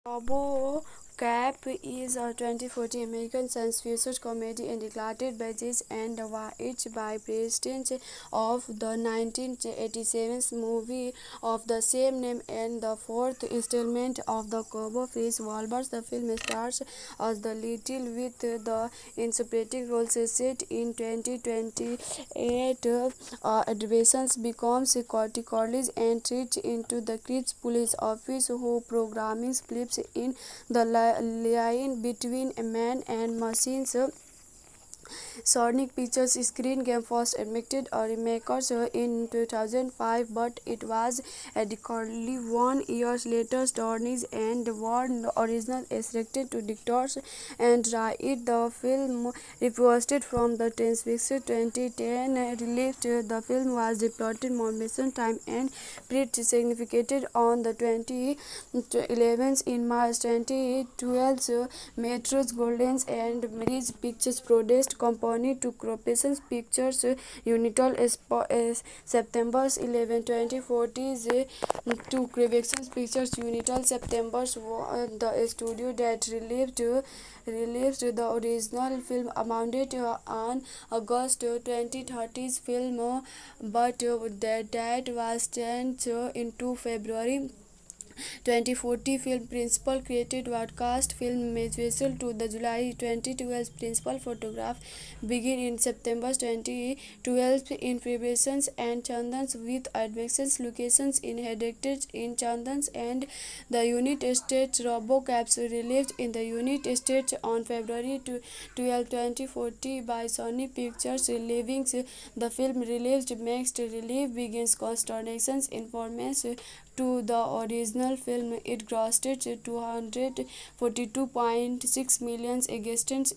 Robo Cap is a 2014 American science fiction comedy and directed by Jess and written by President of the 1987 movie of the same name and the fourth installment of the Cobo Freeze Walbers. The film stars as the Little with the in supporting roles set in 2028. Adolescents becomes college and treat into the Crips police office who programming flips in the line between a man and machines. Sonic Pictures screen game first admitted a remake in 2005, but it was adequately 1 year later. Stornies and Warren original restricted to dictators and write the film reposted from the transcript 2010 released. The film was reported more mission time and pretty significant on the 2011 in March 2012. Metros Goldens and Mary's Pictures produced company to Corporation Pictures Unital September 11, 2014 to Corporation Pictures Unital September the studio that released the original film amounted on August 2030's film, but that was changed into February 2040 film principal created broadcast film visual to the July 2012 principal photograph begin in September 2012 in preparations and Chandans with advanced locations in headquarters in Chandans and the United States. RoboCaps released in the United States on February 12, 2040 by Sony Pictures Living. The film released mixed relief begins consternations informants to the original film. It grossed 242.6 million against it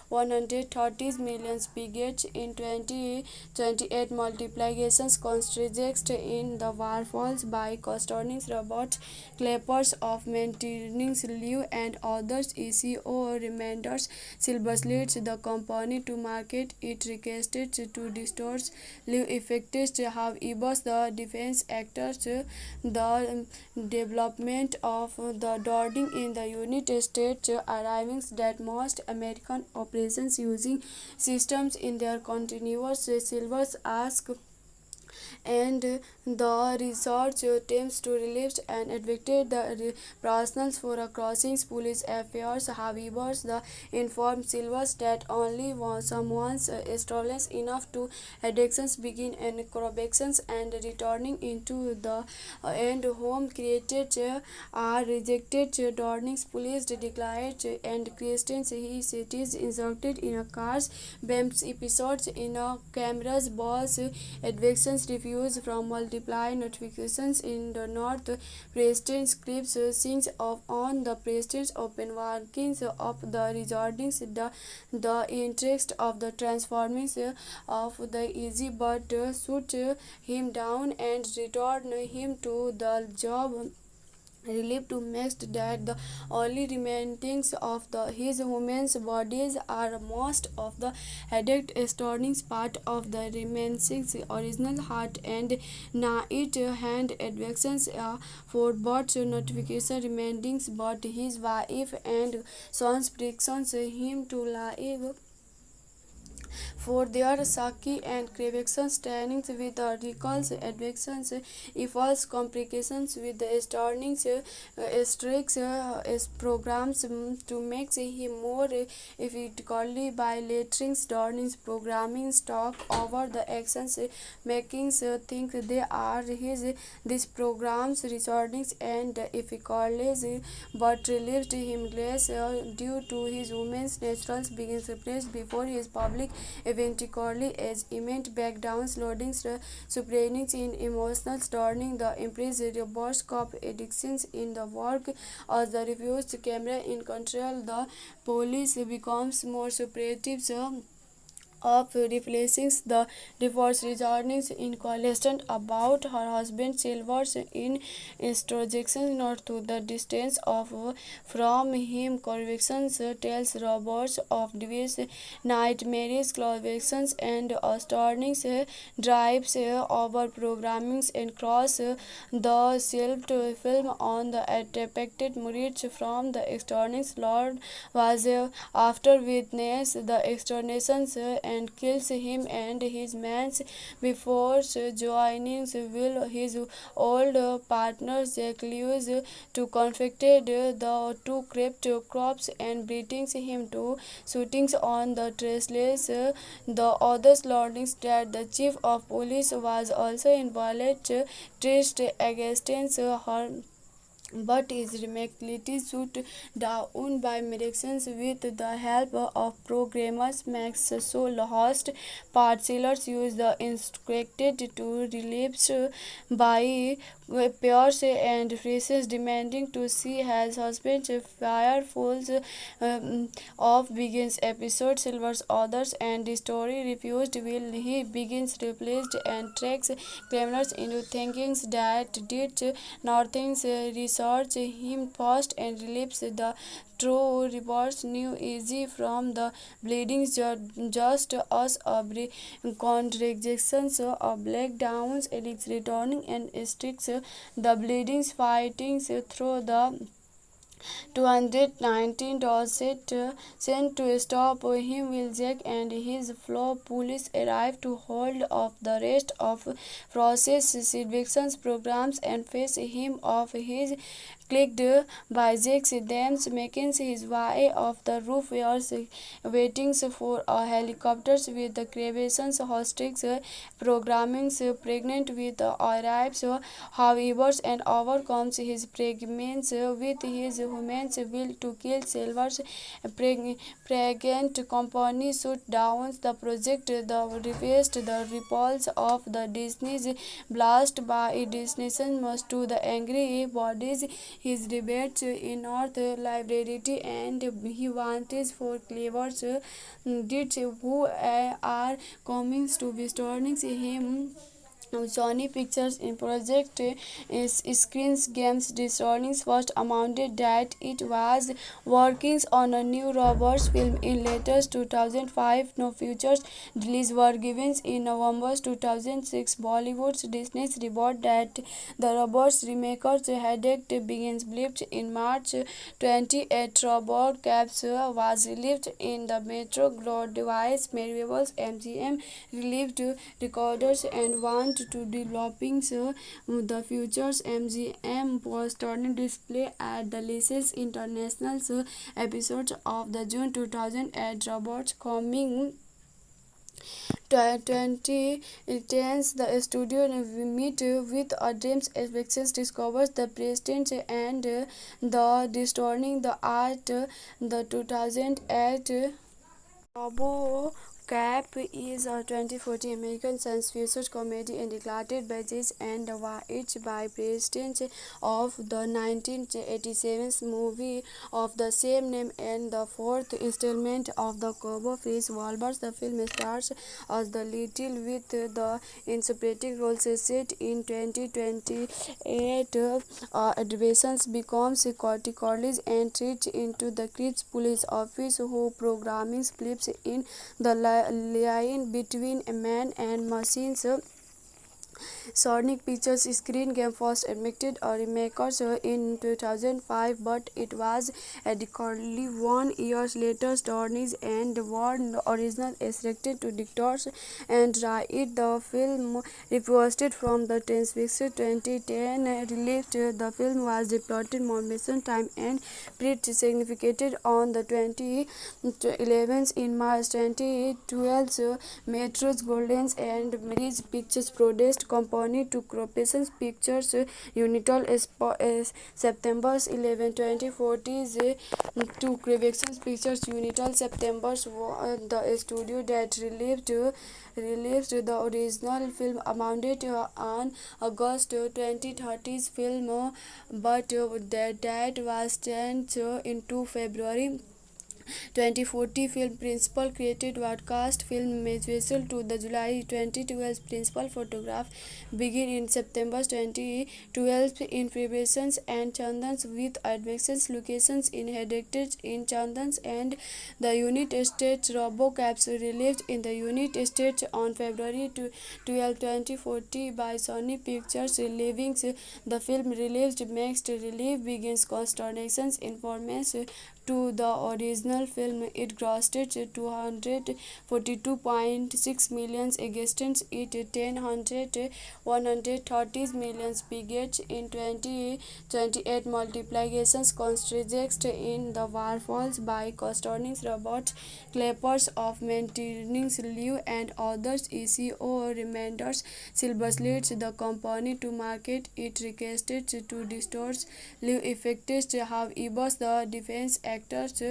130 million budget in 2028. Multiplications constraints in the Warfalls by Costernings Robert Clappers of maintaining Liu and others. ECO reminders Silverslits the company to market it requested to distort Liu effects. However, the defense actors the development of the Dording in the United States, arriving that most American operations using systems in their continuous Silvers ask and the research teams to relieve and advocate the personnel for a crossings police affairs. However, the informed Silvers that only someone's stolen enough to addictions begin and corrections and returning into the end home created are rejected. Dorning's police declared and Christians he cities inserted in a car's BAMS episodes in a camera's boss advictions refuse from multiply notifications in the north. President scripts sings of on the president's open workings of the resortings the interest of the transforming of the easy but shoot him down and return him to the job. Relieved to make that the only remains of his woman's bodies are most of the headache stornings part of the remaining original heart and night hand advections for both notification remainings but his wife and sons predictions him to live for their Saki and Crevaxons trainings with the recalls advections equals complications with the starnings strict programs to make him more effectively by lettering starnings programming stock over the actions making think they are his these programs recordings and efficacy but relieved him less due to his woman's naturals begins replaced before his public eventually as immense backdowns loading supreming in emotional turning the empress reverse cop addictions in the work as the refused camera in control the police becomes more supportive of replacing the divorce, returning inconsistent about her husband Silver's in introduction not to the distance of from him. Convictions tells Roberts of Davis nightmares, convictions and astonishing drives over programming and cross the shelved film on the depicted Moritz from the external Lord was after witness the exterminations and kills him and his men before joining will his old partner Jack Lewis to conflicted the two crypt crops and beating him to shootings on the traceless. The others learning that the chief of police was also involved traced against her but is remarkably shut down by medicines with the help of programmers. Max so lost parcellers use the instructed to relieved by Pierce and Francis demanding to see his husband fire falls of begins episode Silver's others and the story refused will he begins replaced and tracks criminals into thinking that did nothing research him first and relieves the true reports new easy from the bleeding just as a contradictions of black downs Alex returning and sticks the bleedings fighting through the 219 set sent to stop him will Jack and his fellow police arrive to hold off the rest of process evictions programs and face him off his clicked by Jack's dams making his way off the roof where waiting for a helicopter with the crevations hostage programming pregnant with arrives however and overcomes his pregnancy with his woman's will to kill Silver's pregnant company shut down the project the request the repulse of the Disney's blast by destination must to the angry bodies his debates in North Library and he wants for clevers deeds who are coming to be storming him. Sony Pictures in project Screens Games Disney's first amounted that it was working on a new Roberts film in latest 2005. No futures release were given in November 2006. Bollywood's Disney's report that the Roberts remaker's headache begins blipped in March 28. Robert Caps was released in the Metro device variables MGM released recorders and want to developing the futures MGM was turning display at the latest international episodes of the June 2008 Robots coming 2010s the studio meet with a dreams expectations discovers the president and the distorting the art the 2008 Robo Cap is a 2014 American science fiction comedy and directed by Jess and White by president of the 1987 movie of the same name and the fourth installment of the Cobo Freeze Wolvers. The film stars as the Little with the interpreting roles set in 2028. Adolescence becomes corticolis and treats into the Crips police office who programming flips in the line between a man and machines. Sonic Pictures Screen Game first admitted a remake in 2005, but it was adequately 1 year later. Stornies and Warren original restricted to directors and write the film reposted from the 2010 released. The film was deployed motion time and pretty significant on the 2011 in March 2012. Metro's Golden and Mary's Pictures produced company to Corporation Pictures Unital September 11, 2014 to Corporation Pictures Unital September the studio that released the original film amounted on August 2030's film but that was changed into February 2040 film principal created broadcast film visual to the July 2012 principal photograph begin in September 2012 in preparations and Chandans with advanced locations in headquarters in Chandans and the Unit Estate. RoboCaps released in the Unit Estate on February 12, 2040 by Sony Pictures Living. The film released mixed relief begins consternations informants to the original film. It grossed 242.6 million against it 130 million budget in 2028. Multiplications contrast in The War Falls by co-starring Robert Clappers of Maintenance Liu and others. ECO reminders Silvers leads the company to market. It requested to distort Liu effects. However, the defense actors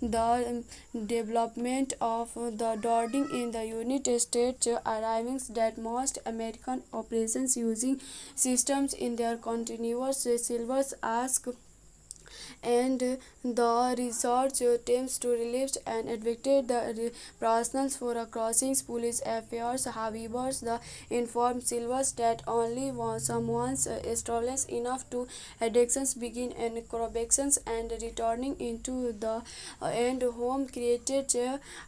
the development of the Dording in the Unit States arriving that most American operations using systems in their continuous. Silvers ask and the research teams to release and advocate the personnel for a crossings police affairs. However, the informed Silvers that only someone's established enough to addictions begin and corrections and returning into the end home created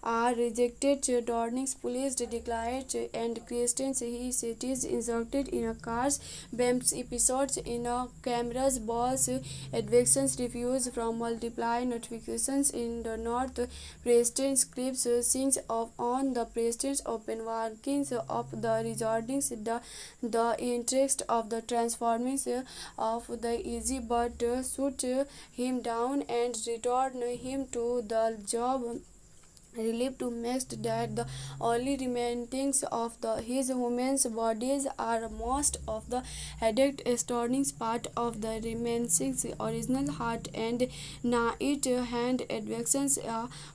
are rejected. Dorning's police declared and Christians he cities inserted in a car's BAMS episodes in a camera's boss advictions refuse from multiply notifications in the north. Preston scripts sings of on the Preston's open workings of the recordings the interest of the transformings of the easy but shoot him down and return him to the job. Relief to mixed that the only remains of his human's bodies are most of the headache starting part of the remaining original heart and night hand advections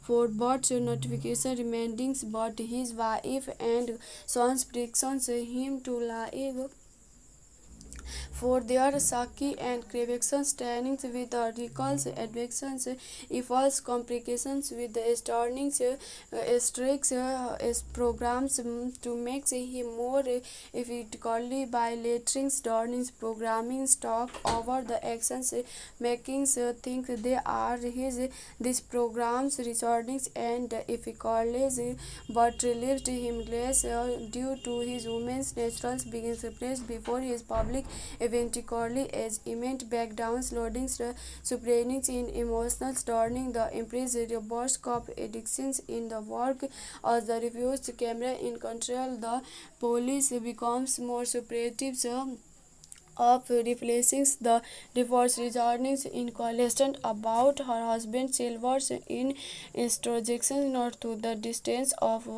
for birth notification remaining but his wife and sons predictions him to live for their Saki and cravings standing with the recalls advections false complications with the starting strict programs to make him more effectively by lettering starting programming stock over the actions making think they are his these programs recordings and effectively but relieved him less due to his woman's naturals begins replaced before his public eventually as immense backdowns loading suppressing in emotional turning the impressed reverse cop addictions in the work as the refused camera in control. The police becomes more supportive of replacing the divorce returning in question about her husband Silver's in introjection not to the distance of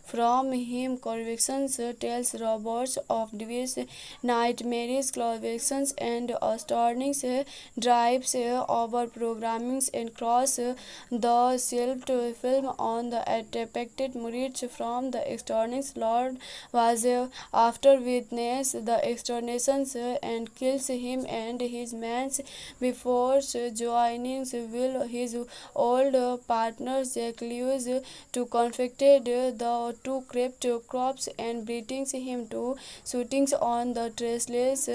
from him convictions tells Roberts of divorce nightmares convictions and astonishing drives over programmings and cross the shelf film on the depicted Moritz from the external Lord was after witness the exterminations and kills him and his men before joining will his old partner Jack Lewis to conflicted the two crept crops and beatings him to shootings on the traceless.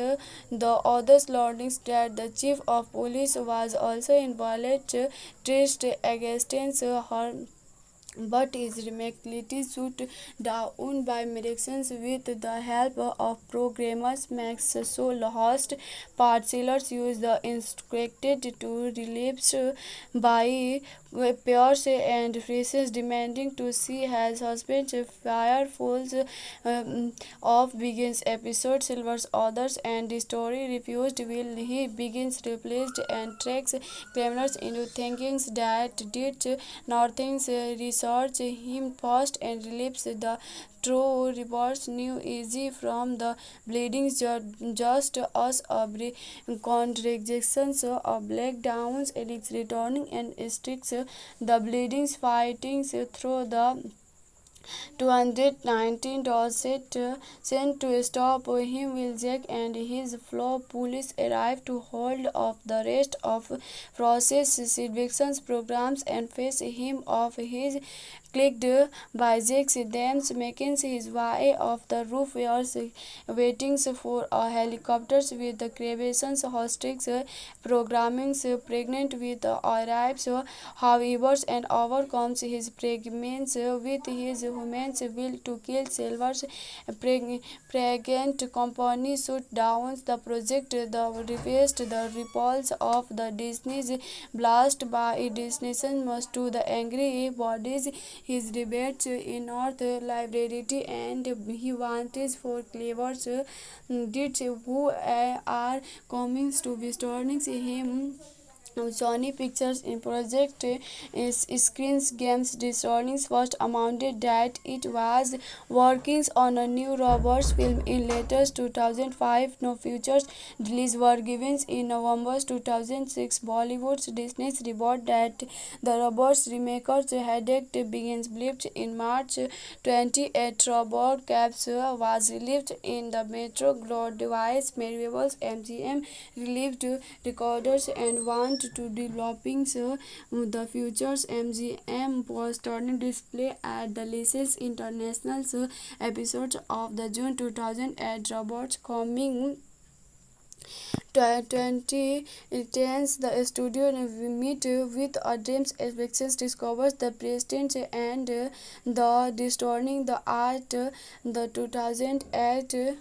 The others learning that the chief of police was also involved traced against her but is remarkably shut down by medicines with the help of programmers. Max so lost parcellers use the instructed to relapse by Pierce and Francis demanding to see his husband fire falls of begins episode Silver's others and the story refused will he begins replaced and tracks criminals into thinking that did nothing research him first and relieves the true reports new easy from the bleeding just as a contradictions of black downs Alex returning and sticks the bleedings fighting through the 219 Dorset sent to stop him while Jack and his fellow police arrive to hold off the rest of Frost's eviction programs and face him off his clicked by Jack's dams, making his way off the roof where waiting for a helicopter with the crevations hostage programming pregnant with arrives however and overcomes his pregnancy with his human will to kill Silver's pregnant company shut down the project the request the repulse of the Disney's blast by destination must to the angry bodies his debates in North Library and he wanted for clever deeds who are coming to be storming him. Sony Pictures in project is screens games Disney's first amounted that it was working on a new robots film in latest 2005. No futures release were given in November 2006. Bollywood's Disney's report that the robots remaker's headache begins blipped in March 28. Robot Caps was released in the Metro device variables MGM released recorders and want to developing the futures MGM was turning display at the latest international episodes of the June 2008 robots coming 2010s, the studio meet with a dreams expectations discovers the president and the distorting the art the 2008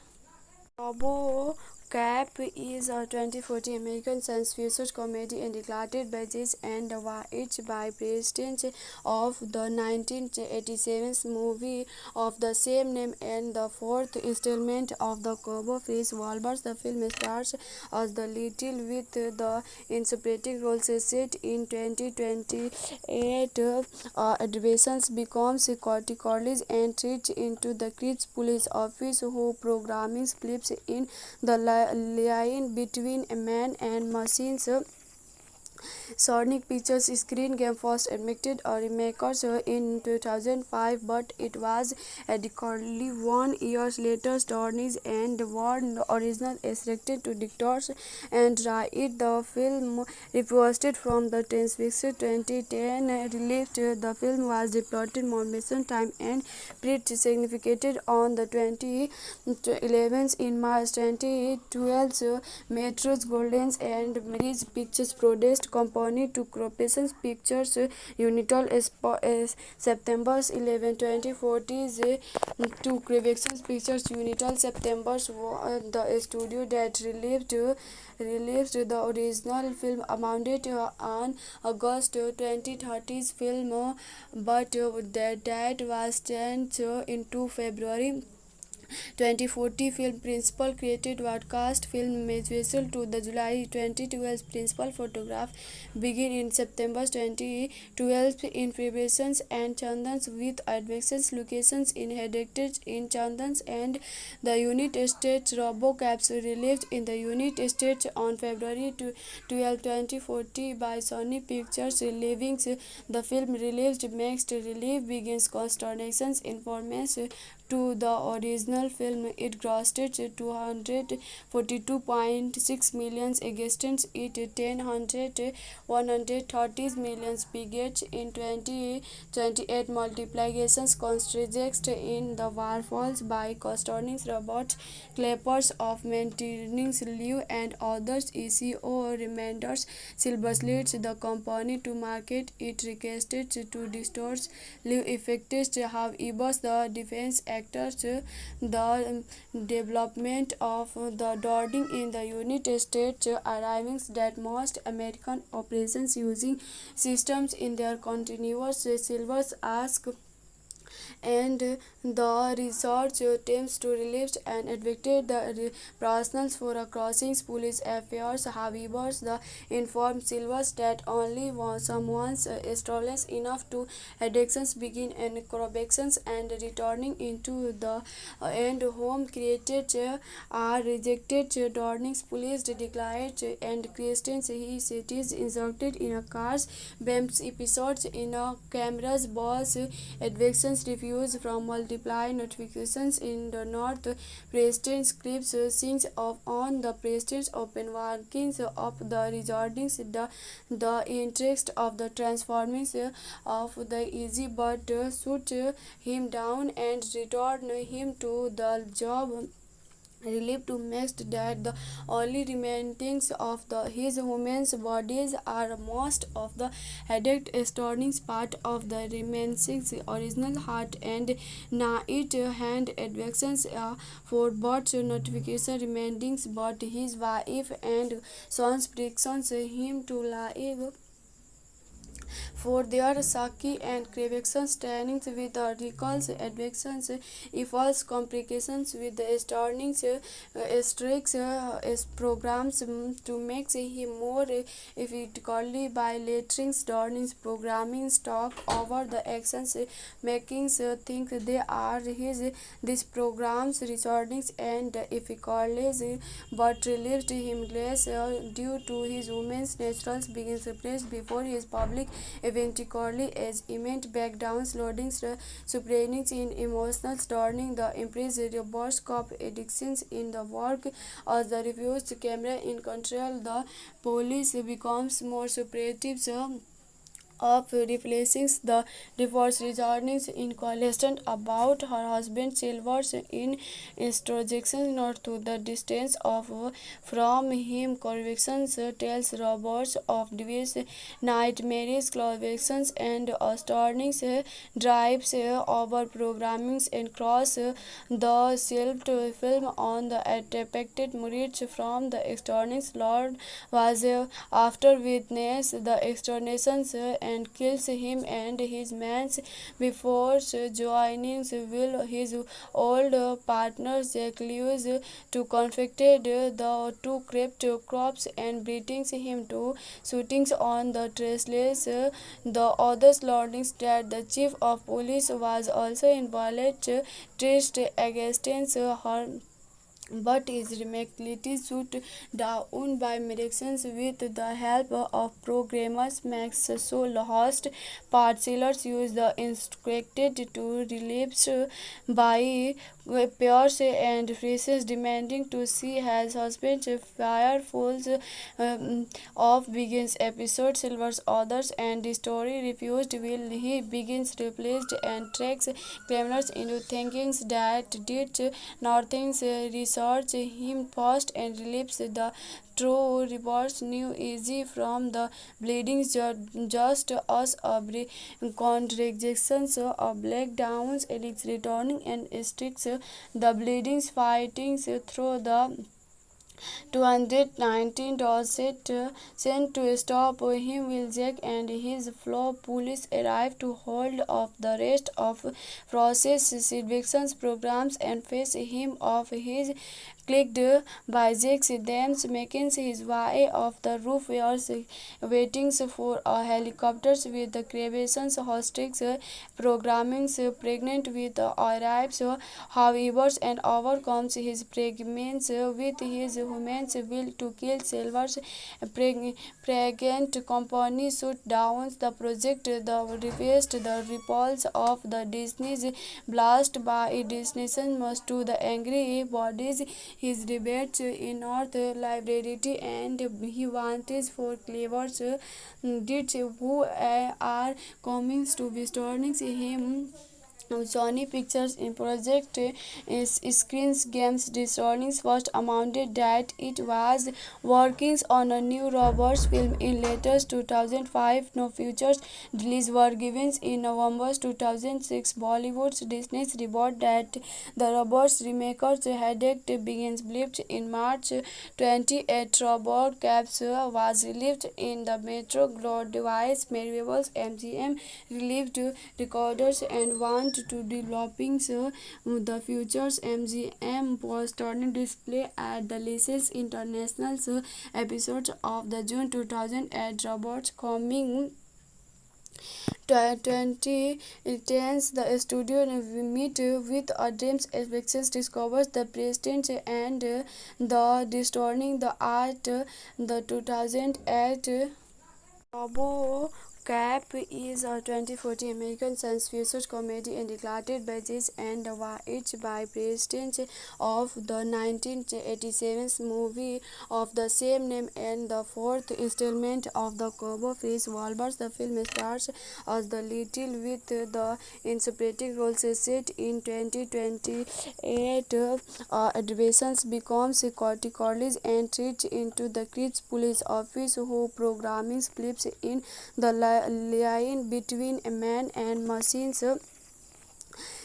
Robo Cap is a 2014 American science fiction comedy and directed by Jess and White by President of the 1987 movie of the same name and the fourth installment of the Cobo Face Walbers. The film stars as the Little with the interpreting roles set in 2028. Adversaries becomes corticolis and treat into the Crips police office who programming flips in the line between a man and machines. Sonic Pictures screen game first admitted a remake in 2005, but it was adequately 1 year later. Stories and the original restricted to directors and write the film reposted from the Transfixed 2010 released. The film was deployed motion time and pretty significant on the 2011 in March 2012. Metro's Golden and Mary's Pictures produced company to Corporation Pictures Unital September 11, 2014 to Corporation Pictures Unital September the studio that released the original film amounted on August 2030's film but that was changed into February 2040 film principal created broadcast film visual to the July 2012 principal photograph begin in September 2012 in preparations and Chandans with advanced locations in headquarters in Chandans and the United States. RoboCaps released in the United States on February 12, 2040 by Sony Pictures Living. The film released makes relief begins consternations informants to the original film. It grossed 242.6 million against it 130 million budget in 2028 multiplications constricted in the waterfalls by concerning Robert Clappers of maintaining Liu and others. ECO reminders Silverslits the company to market it requested to distort Liu effects. However, the defense actors the development of the Dording in the United States arriving that most American operations using systems in their continuous Silvers ask and the research teams to relieve and advocate the personnel for a crossing police affairs. However, the informed Silvers that only someone's stolen enough to addictions begin and corrections and returning into the end home created are rejected. Dorning's police declared and Christians he cities inserted in a car's BAMS episodes in a camera's boss advictions reviews from multiple notifications in the North. President scripts sings of on the President's open workings of the recordings, the interest of the transformings of the easy but shoot him down and return him to the job. Relieved to mixed that the only remains of his woman's bodies are most of the headache starting part of the remaining original heart and night hand advections for both notification remaining but his wife and sons predictions him to live for their Saki and cravections trainings with the recalls advections equals complications with the starnings strict programs to make him more effectively by lettering starnings programming stock over the actions making think they are his these programs recordings and effectively but relieved him less due to his woman's naturals begins replaced before his public eventually as immense backdowns loading supreming in emotional turning the impress burst of addictions in the work as the refused camera in control the police becomes more supportive of replacing the divorce returning in question about her husband Silver's in introjection not to the distance of from him convictions tells Roberts of divorce nightmares convictions and turnings drives over programmings and cross the shelved film on the depicted Moritz from the externals Lord was after witness the exterminations and kills him and his men before joining will his old partner Jack Lewis to conflicted the two crept crops and beating him to shootings on the traceless. The others learning that the chief of police was also involved traced against her but is remarkably shut down by medicines with the help of programmers Max so host parcellers use the instructed to relapse by Pierce and Francis demanding to see his husband fire falls of begins episode Silver's others and the story refused will he begins replaced and tracks criminals into thinking that did nothing research him first and relapse the true reports new easy from the bleeding just as a contradictions of black downs Alex returning and sticks the bleeding fighting through the 219 set sent to stop him will Jack and his flow police arrive to hold off the rest of process eviction programs and face him off his clicked by Jack's dams making his way off the roof waiting for a helicopters with the crevations hostage programming pregnant with arrives however and overcomes his pregnancy with his woman's will to kill Silver's pregnant company shoot down the project the request the repulse of the Disney's blast by destination must to the angry bodies his debates in North Library and he wants for clevers deeds who are coming to be turning him Sony Pictures in project Screens Games Disney's first amounted that it was working on a new Roberts film in later 2005. No futures release were given in November 2006. Bollywood's Disney's report that the Roberts remakers headache begins believed in March 28. Robert Caps was released in the Metro Device Marvels MGM released recorders and want to developing the futures MGM was turning display at the latest international episodes of the June 2008 Robots coming 2010s the studio meet with a dreams expectations discovers the president and the distorting the art the 2008 Robo Cap is a 2014 American science fiction comedy and directed by Jess and White by President of the 1987 movie of the same name and the fourth installment of the Cobo Freeze Walbers. The film stars as the Little with the interpreting roles set in 2028. Adolescents becomes college and treat into the Cripps police office who programming flips in the line between a man and machines.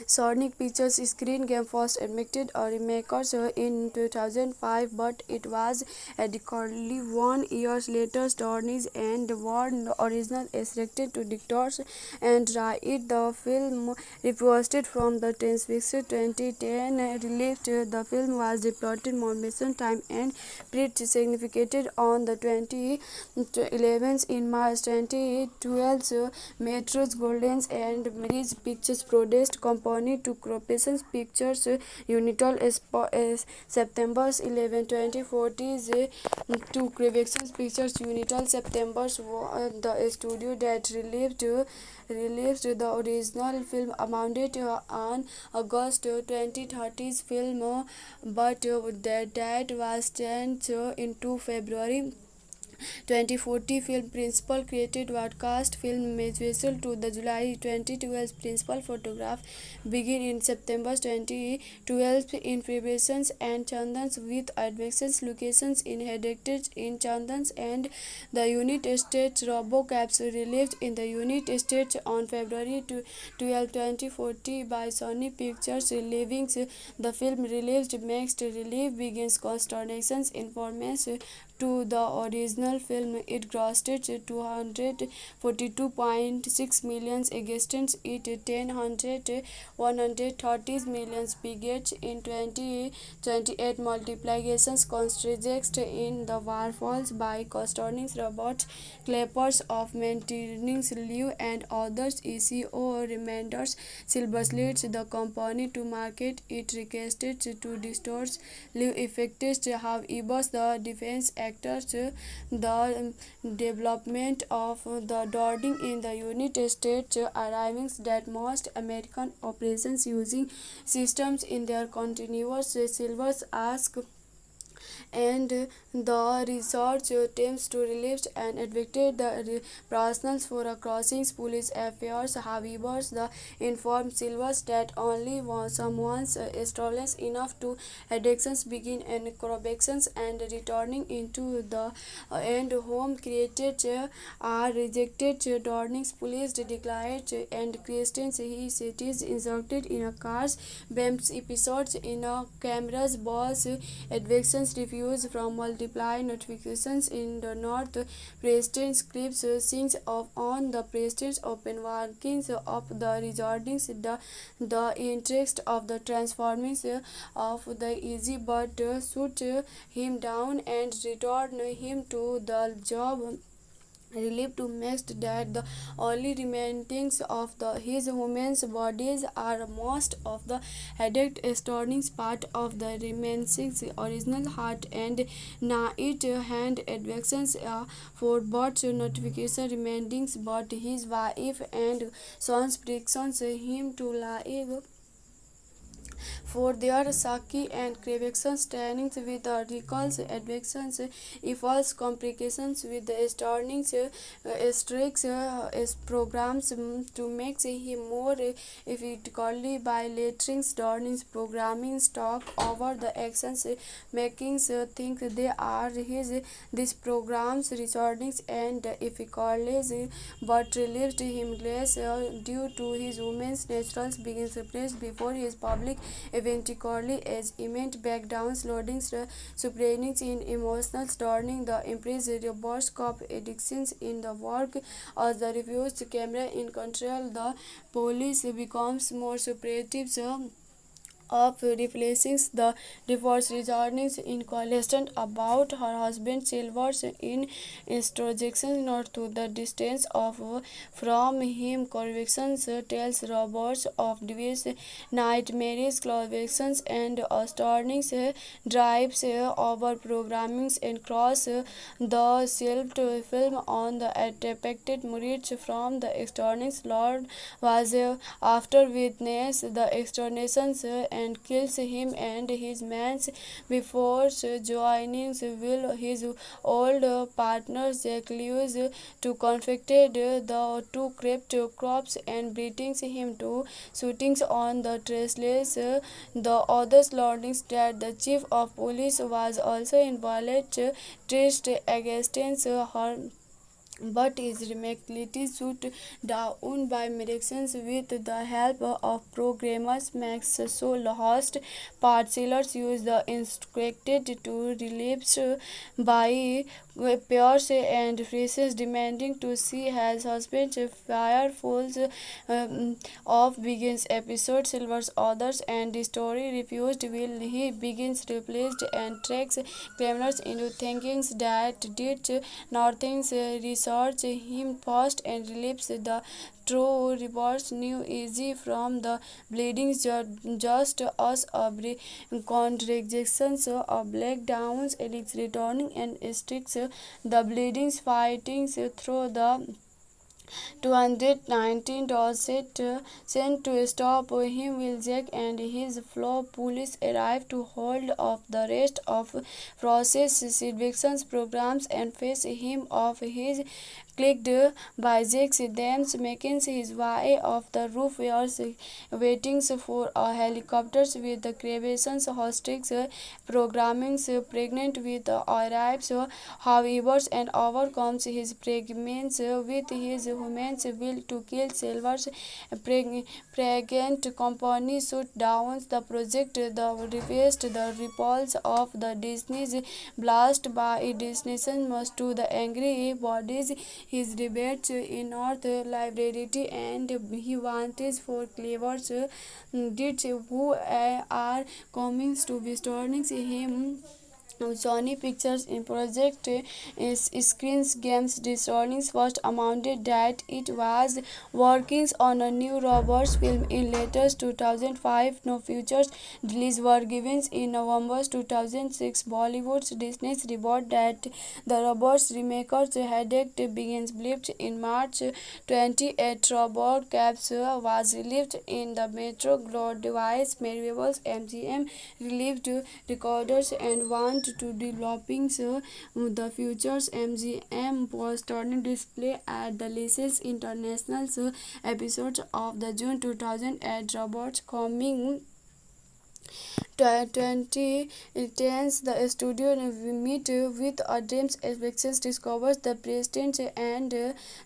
Sonic Pictures screen game first admitted a remake in 2005, but it was radically 1 year later. Stories and one original is restricted to directors and write. The film reposted from the 2010 released. The film was deployed motion time and pretty significant on the 2011 in March 2012. Metros Goldens and Bridge Pictures produced company to Corporation Pictures Unital September 11, 2014 to Corporation Pictures Unital September the studio that released the original film amounted on August 2013 film, but that was changed into February 2014 film. Principal created broadcast film visual to the July 2012 principal photograph begin in September 2012 in preparations and Chandans with advanced locations in headquarters in Chandans and the Unit Estate. RoboCaps released in the Unit Estate on February 12, 2014 by Sony Pictures Living. The film released mixed relief begins consternations informants to the original film. It grossed 242.6 million against it 130 million budget in 2028. Multiplications contrast in The War Falls by co-starring Robert Clappers of Maintenance Liu and others. ECO reminders Silverslits the company to market it requested to distort Liu effects. However, the defense actors the development of the Dording in the Unit States arriving that most American operations using systems in their continuous Silvers ask and the research teams to relieve and advocate the personnel for a crossings police affairs. However, the informed Silvers that only someone's stolen enough to addictions begin and corrections and returning into the end home created are rejected. Dorning's police declared and Christians he cities inserted in a car's BAMS episodes in a camera's boss advictions refuse from multiply notifications in the North. President scripts sings of on the President's open workings of the resorting the interest of the transformings of the easy but shoot him down and return him to the job. Relief to mixed that the only remains of his human's bodies are most of the headache starting part of the remaining original heart and night hand advections for both notification remaining but his wife and sons predictions him to live for their Saki and Crevaxon standings with the recalls, advections, false complications with the starting strikes programs to make him more effectively by lettering Starning's programming stock over the actions making think they are his these programs recordings and effectively but relieved him less due to his woman's naturals begins replaced before his public eventually as immense backdowns loading suprainings in emotional turning the impress reverse cop addictions in the work as the refused camera in control the police becomes more supportive of replacing the divorce, returning in question about her husband Silver's in introduction not to the distance of from him. Convictions tells Roberts of Davis nightmares, convictions and astonishing drives over programming and cross the shelved film on the depicted Moritz from the external Lord was after witness the exterminations and kills him and his men before joining will his old partner Jack Lewis to conflicted the two crept crops and beatings him to shootings on the traceless. The others learning that the chief of police was also involved traced against her but is remarkably shut down by Merrickson with the help of programmers. Max so lost parcellers use the instructed to relapse by Pierce and Francis demanding to see his husband fire falls of begins episode Silver's others and the story refused will he begins replaced and tracks criminals into thinking that did nothing research him first and relieves the true reports new easy from the bleeding just as a contradictions of black downs Alex returning and sticks the bleedings fighting through the 219 Dorset sent to stop him will Jack and his fellow police arrive to hold off the rest of process eviction programs and face him off his clicked by Jack's dams making his way off the roof where waiting for a helicopter with the crevations hostage programming pregnant with arrives however and overcomes his pregnancy with his woman's will to kill Silver's pregnant company shut down the project the request the repulse of the Disney's blast by destination must to the angry bodies his debates in North Library and he wanted for clevers did who are coming to be storming him Sony Pictures in Project Screens Games Disney's first announced that it was working on a new Roberts film in latest 2005. No futures release were given in November 2006. Bollywood's Disney's report that the Roberts remaker's headache begins blipped in March 28. Robert Caps was released in the Metro Glove device variables MGM released recorders and want to developing the futures MGM was turning display at the latest international episodes of the June 2008 Robots coming 2010s the studio meet with a dreams expectations discovers the president and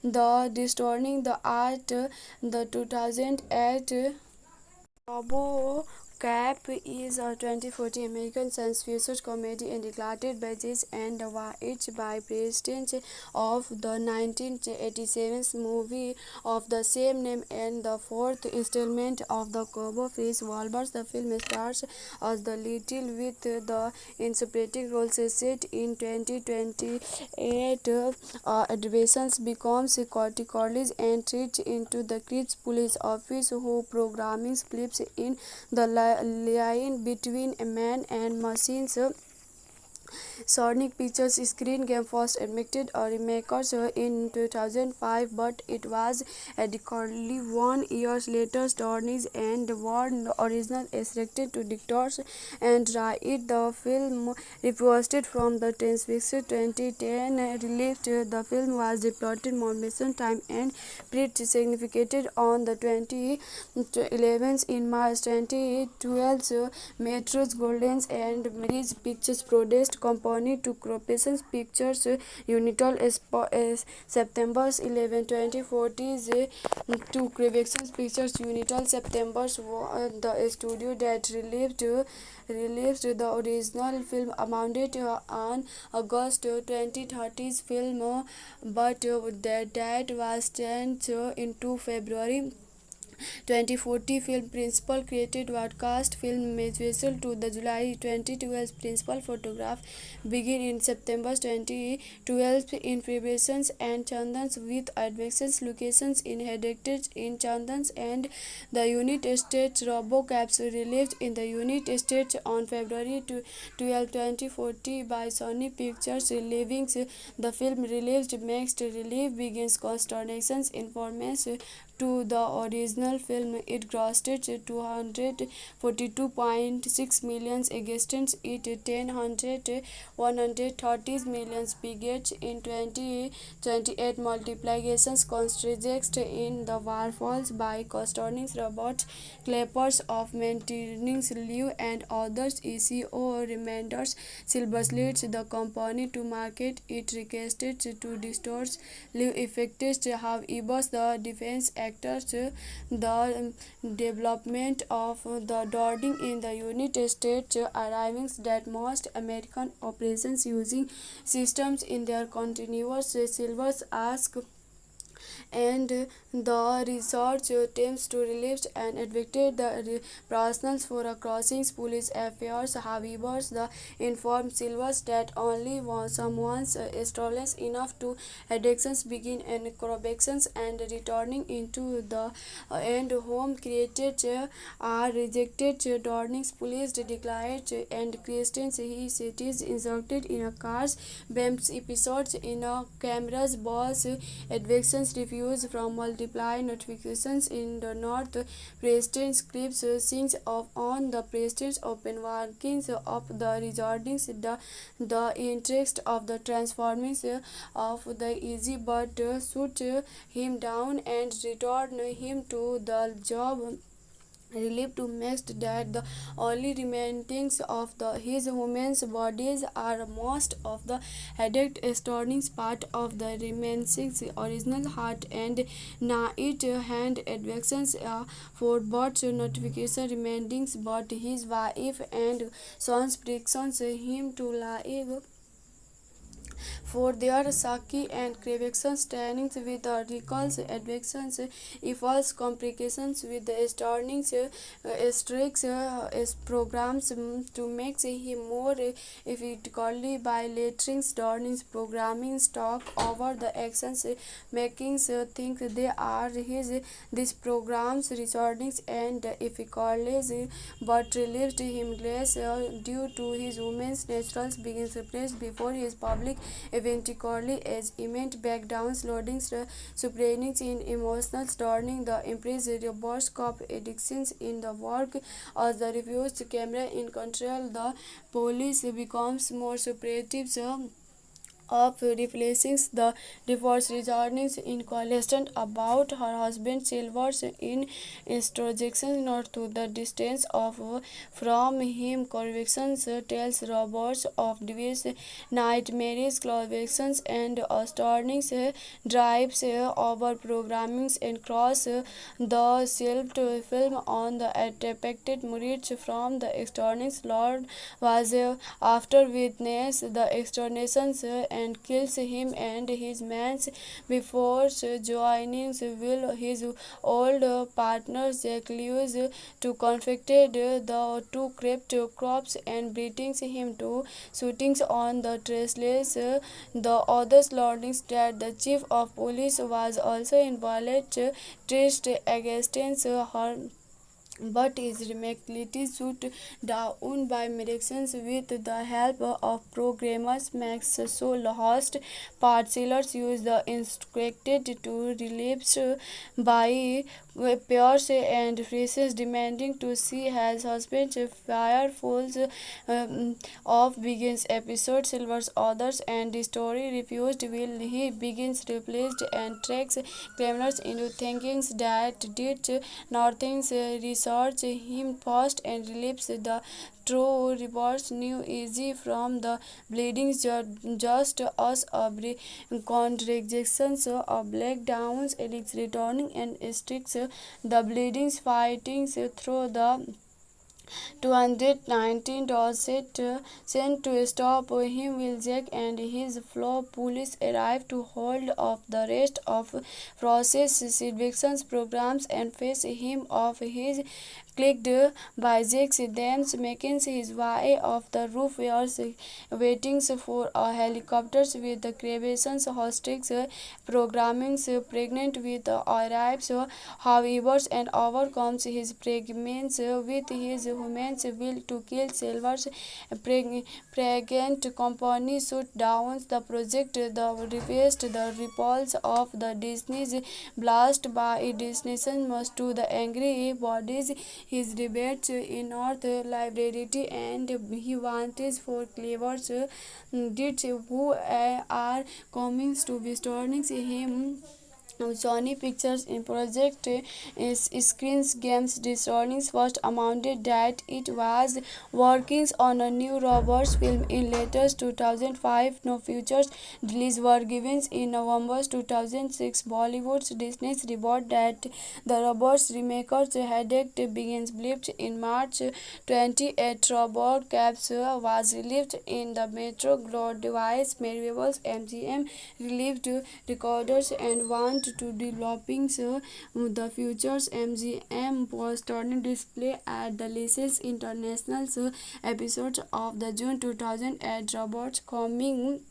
the distorting the art the 2008 Robo Cap is a 2014 American science fiction comedy and directed by Jess and White by President of the 1987 movie of the same name and the fourth installment of the Cowboy Face Wolvers. The film stars as the Little with the interpreting roles set in 2028. Adventures becomes college and treat into the Crips police office who programming flips in the line between a man and machines. Sonic Pictures Screen Game first admitted a remake in 2005, but it was adequately 1 year later. Stornies and Warren original restricted to dictators and write the film reposted from the Transfixed 2010 released. The film was reported motion time and pretty significant on the 2011 in March 2012. Metro's Golden and Mary's Pictures produced company to Corporation Pictures Unital September 11, 2014 to Creation Pictures Unital September the studio that released the original film amounted on August 2013's film but that was changed into February 2040 film principal created broadcast film visual to the July 2012 principal photograph begin in September 2012 in preparations and Chandans with advanced locations in headquarters in Chandans and the United States. RoboCaps released in the United States on February 12, 2040 by Sony Pictures Living. The film released mixed release begins consternations informants to the original film. It grossed 242.6 million against it 130 million budget in 2028. Multiplications constraints in the war falls by concerning Robert Clappers of maintaining Liu and others. ECO reminders Silvers leads the company to market. It requested to distort Liu effects. However, the defense actors the development of the Dording in the United States, arriving that most American operations using systems in their continuous. Silvers ask and the research teams to relieve and advocate the personnel for a crossing police affairs. However, the informed Silvers that only someone's stolen enough to addictions begin and corrections and returning into the end home created are rejected. Dorning's police declared and Christians he cities inserted in a car's BAMS episodes in a camera's boss advictions refuse from multiply notifications in the north. President scripts sings of on the president's open workings of the resortings the interest of the transforming of the easy but shoot him down and return him to the job. Relieved to make that the only remains of his women's bodies are most of the headache storing part of the remaining original heart and night hand advections for both notification remaining but his wife and sons predictions him to live for their Saki and Crevaxons trainings with the recalls, advections, equals complications with the starnings, strict programs to make him more effectively by lettering starnings programming stock over the actions making think they are his these programs recordings and effectively but relieved him less due to his woman's naturals begins replaced before his public eventually as immense backdowns loading supreming in emotional turning the empress reverse cop addictions in the work as the refused camera in control the police becomes more supportive of replacing the divorce returning in question about her husband Silver's in introjection not to the distance of from him convictions tells Roberts of divorce nightmares convictions and turnings drives over programmings and cross the shelved film on the depicted Murid from the externals Lord was after witness the exterminations and kills him and his men before joining will his old partner Jack Lewis to conflicted the two crept crops and beating him to shootings on the traceless. The others learning that the chief of police was also involved traced against her but is remarkably shut down by medicines with the help of programmers. Max so lost parcellers use the instructed to relapse by Pierce and Francis demanding to see his husband fire falls of begins episode Silver's others and the story refused will he begins replaced and tracks criminals into thinking that did nothing research him first and relapse the true reports new easy from the bleeding just as a contradictions of black downs Alex returning and sticks the bleedings fighting through the 219 dollars sent to stop him while Jack and his fellow police arrive to hold off the rest of process Sylveson's programs and face him off his clicked by Jack's dams making his way off the roof where waiting for a helicopter with the Craveson's hostage programming pregnant with arrives however and overcomes his pregnancy with his woman's will to kill Silver's pregnant company shut down the project the request the repulse of the Disney's blast by destination must to the angry bodies his debates in North Library and he wanted for clever deeds who are coming to be storming him. Sony Pictures in project Screens Games Disney's first announced that it was working on a new Robots film in late 2005. No features release were given in November 2006. Bollywood's Disney's report that the Robots remaker's headache begins believed in March 28. Robot Caps was released in the Metro Goldwyn Mayer MGM released recorders and want to developing the futures MGM was turning display at the latest international episodes of the June 2008 Robots coming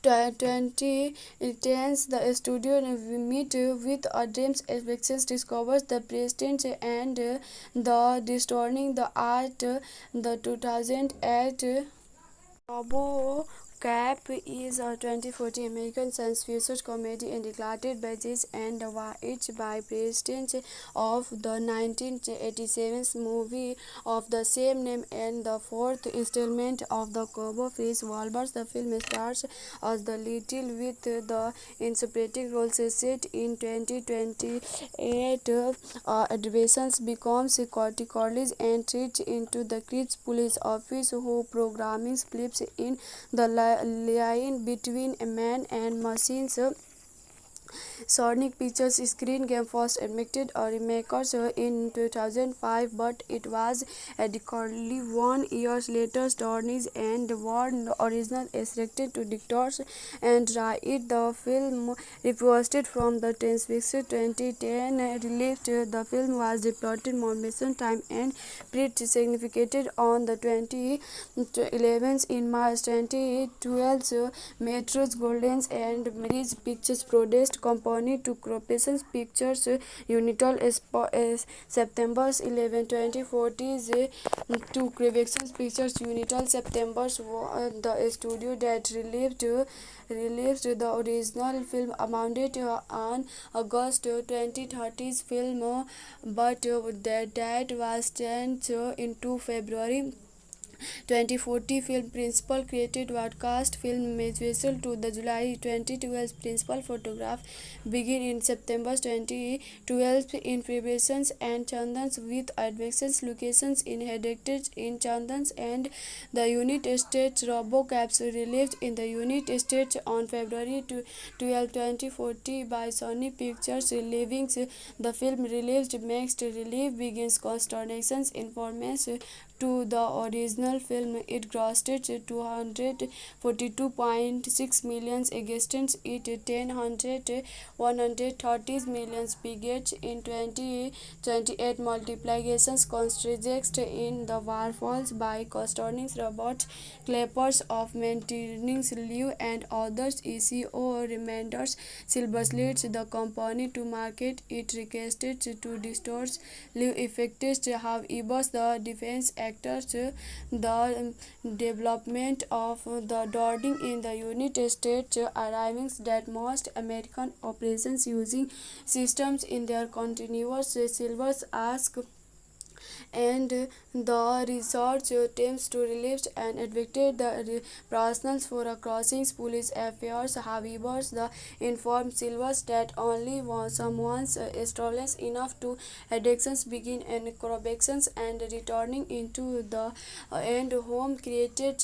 2010s, the studio meet with a dreams expectations discovers the president and the distorting the art the 2008 Robo Cap is a 2014 American science fiction comedy and directed by Jess and White by president of the 1987 movie of the same name and the fourth installment of the Cobo Freeze Wolvers. The film stars as the Little with the interpreting roles set in 2028. Adolescence becomes college and treats into the Cripps police office who programming flips in the line between a man and machines. Sonic Pictures Screen Game first admitted a remake in 2005, but it was adequately 1 year later. Stornies and Warren original restricted to directors and write the film reposted from the Netflix 2010 released. The film was deployed motion time and pretty significant on the 2011 in March 2012. Metro's Golden and Mary's Pictures produced company to Corporation Pictures Unital September 11, 2014 to Corporation Pictures Unital September the studio that released the original film amounted on August 2030's film but that was changed into February 2040 film principal created broadcast film visual to the July 2012 principal photograph begin in September 2012 in preparations and Chandans with advanced locations in headquarters in Chandans and the Unit Estate. RoboCaps released in the Unit Estate on February 12, 2040 by Sony Pictures Living. The film released mixed relief begins consternations informants to the original film. It grossed 242.6 million against it 130 million budget in 2028. Multiplications constructed in the Warfalls by Costornings Robert Clappers of Maintenance Liu and others. ECO reminders Silvers leads the company to market it requested to distort Liu effects. However, the defense actors the development of the Dording in the Unit States arriving that most American operations using systems in their continuous Silvers ask and the research teams to relieve and advocate the personnel for a crossings police affairs. However, the informed Silvers that only someone's stolen enough to addictions begin and corrections and returning into the end home created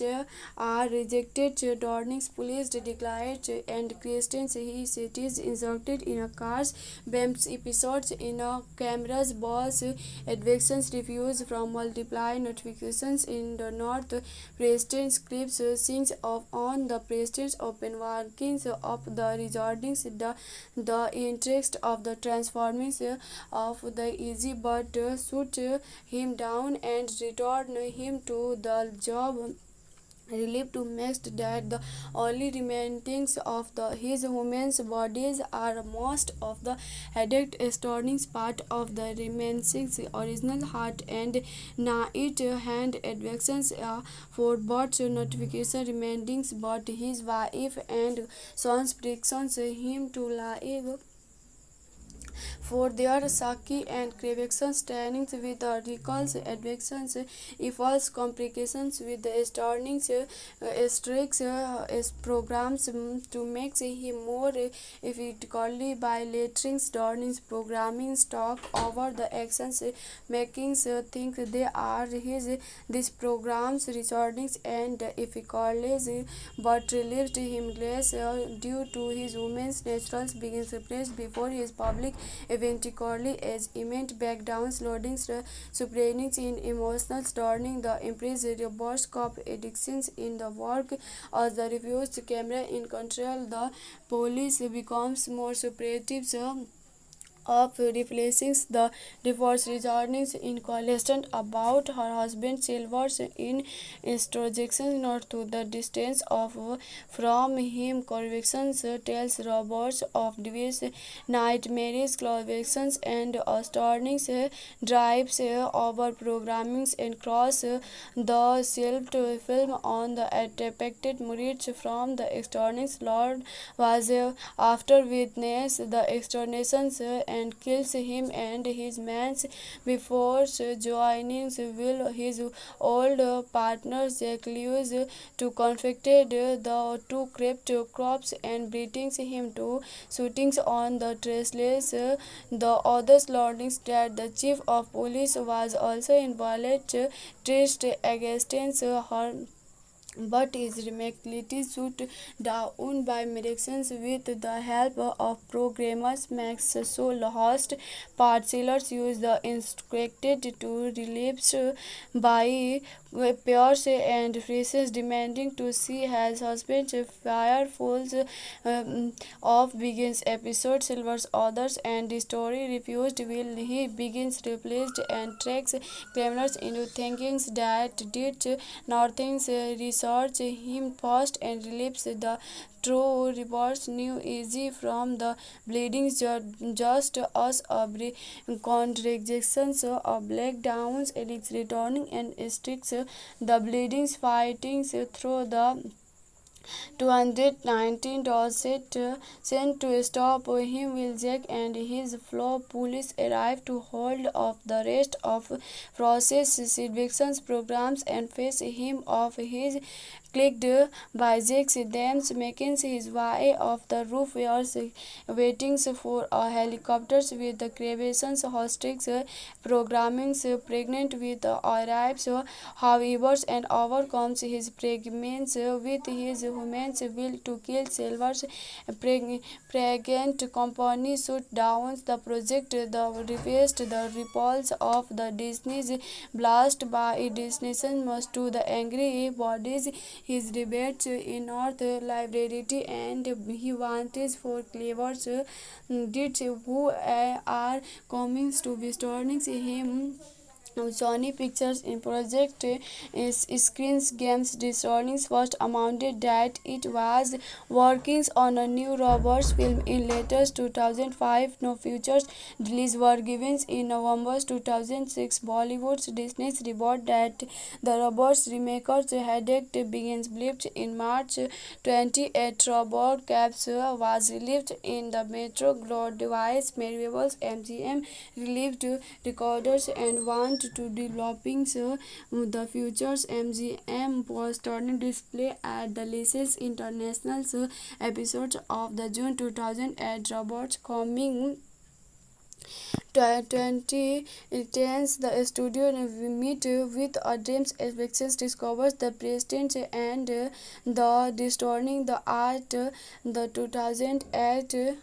are rejected. Dorning's police declared and Christians he cities inserted in a cars BAMS episodes in a cameras boss advictions applications refused from multiply notifications in the North. President scripts sings of on the President's open workings of the recordings the interest of the transformation of the easy but shoot him down and return him to the job relief to make that the only remains of his human bodies are most of the headache starting part of the remaining original heart and night hand advections for birth notification remaining but his wife and sons predictions him to live for their Saki and Crevaxon standings with the recalls, advections, false complications with the starnings, strikes, programs to make him more effectively by lettering starnings programming stock over the actions making think they are his these programs recordings and effectively but relieved him less due to his woman's natural begins placed before his public eventually as immense backdowns loading suppressing in emotional turning the impressed reverse cop addictions in the work as the refused camera in control the police becomes more supportive of replacing the divorce returning in question about her husband Silver's in introjection not to the distance of from him convictions tells Roberts of divorce nightmares convictions and turnings drives over programmings and cross the shelf film on the depicted Moritz from the externals Lord was after witness the exterminations and kills him and his men before joining will his old partner Jack Lewis to conflicted the two crept crops and beatings him to shootings on the traceless. The others learning that the chief of police was also involved traced against her but is remarkably shut down by medicines with the help of programmers Max so lost parcellers use the instructed to relapse by Pierce and Francis demanding to see his husband fire falls of begins episode Silver's others and the story refused will he begins replaced and tracks criminals into thinking that did nothing research him first and relieves the true reports new easy from the bleeding just as a contradictions of black downs and its returning and sticks the bleedings fighting through the 219 set sent to stop him will Jack and his floor police arrive to hold off the rest of process evictions programs and face him off his clicked by Jack's dams making his way off the roof where waiting for a helicopters with the crevations hostage programming pregnant with arrives however and overcomes his pregnancy with his human will to kill Silver's pregnant company shut down the project the request the repulse of the Disney's blast by destination must to the angry bodies his debates in North Library and he wanted for clevers did who are coming to be turning him Sony Pictures in project screens games Disney's first amounted that it was working on a new Roberts film in latest 2005. No futures release were given in November 2006. Bollywood's Disney's report that the Roberts remaker's headache begins blipped in March 28. Robert Caps was released in the Metro Glow device variables MGM released recorders and want to developing the futures MGM was turning display at the latest international episodes of the June 2008 Robots coming 2010s the studio meet with a dreams expectations discovers the president and the distorting the art the 2008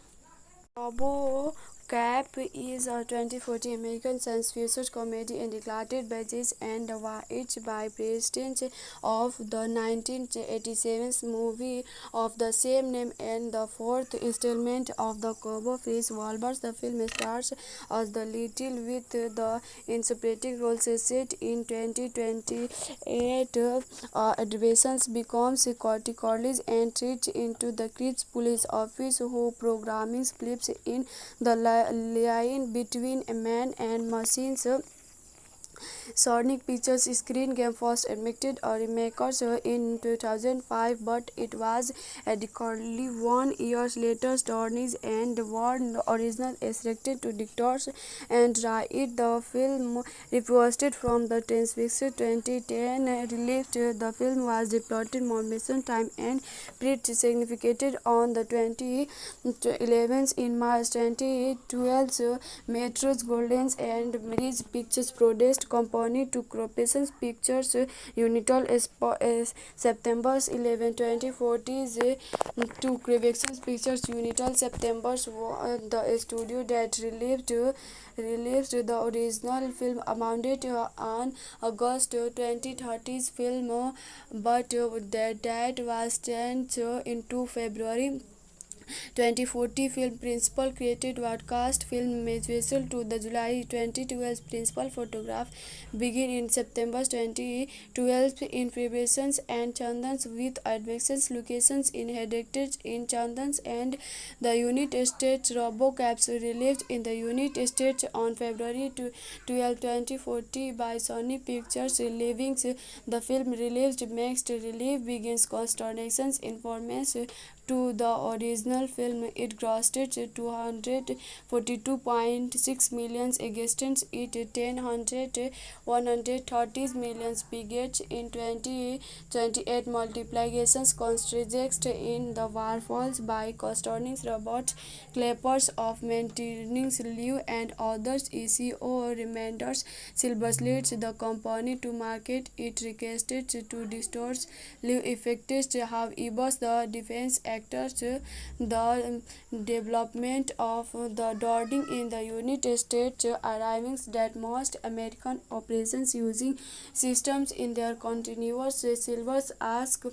Robo Cap is a 2014 American science fiction comedy and directed by Jess and White by President of the 1987 movie of the same name and the fourth installment of the Cobo Freeze Walbers. The film stars as the Little with the in supporting roles set in 2028. Adolescents becomes college and treat into the Crips police office who programming flips in the line between a man and machines. Sonic Pictures screen game first admitted a remake in 2005, but it was adequately 1 year later. Stornies and Warren original restricted to dictators and write the film reposted from the transcript 2010 released. The film was deployed Mormon time and pretty significant on the 2011 in March 2012. Metros Goldens and Mary's Pictures produced company to Corporation Pictures Unital September 11, 2014 to Corporation Pictures Unital September. The studio that released the original film amounted on August 2030's film, but that was changed into February 2040 film. Principal created broadcast film visual to the July 2012 principal photograph begin in September 2012 in preparations and Chandans with advanced locations in headquarters in Chandans and the United States. RoboCaps released in the United States on February 12, 2040 by Sony Pictures Living. The film released mixed relief begins consternations informants to the original film. It grossed $242.6 million against it $130 million budget in 2028. Multiplications contrast in The Waterfalls by co-starring Robert Clippers of maintaining Liu and others. ECO reminders Silverslits the company to market it requested to distort Liu effects. However, the defense actors the development of the Dording in the United States, arriving that most American operations using systems in their continuous Silvers ask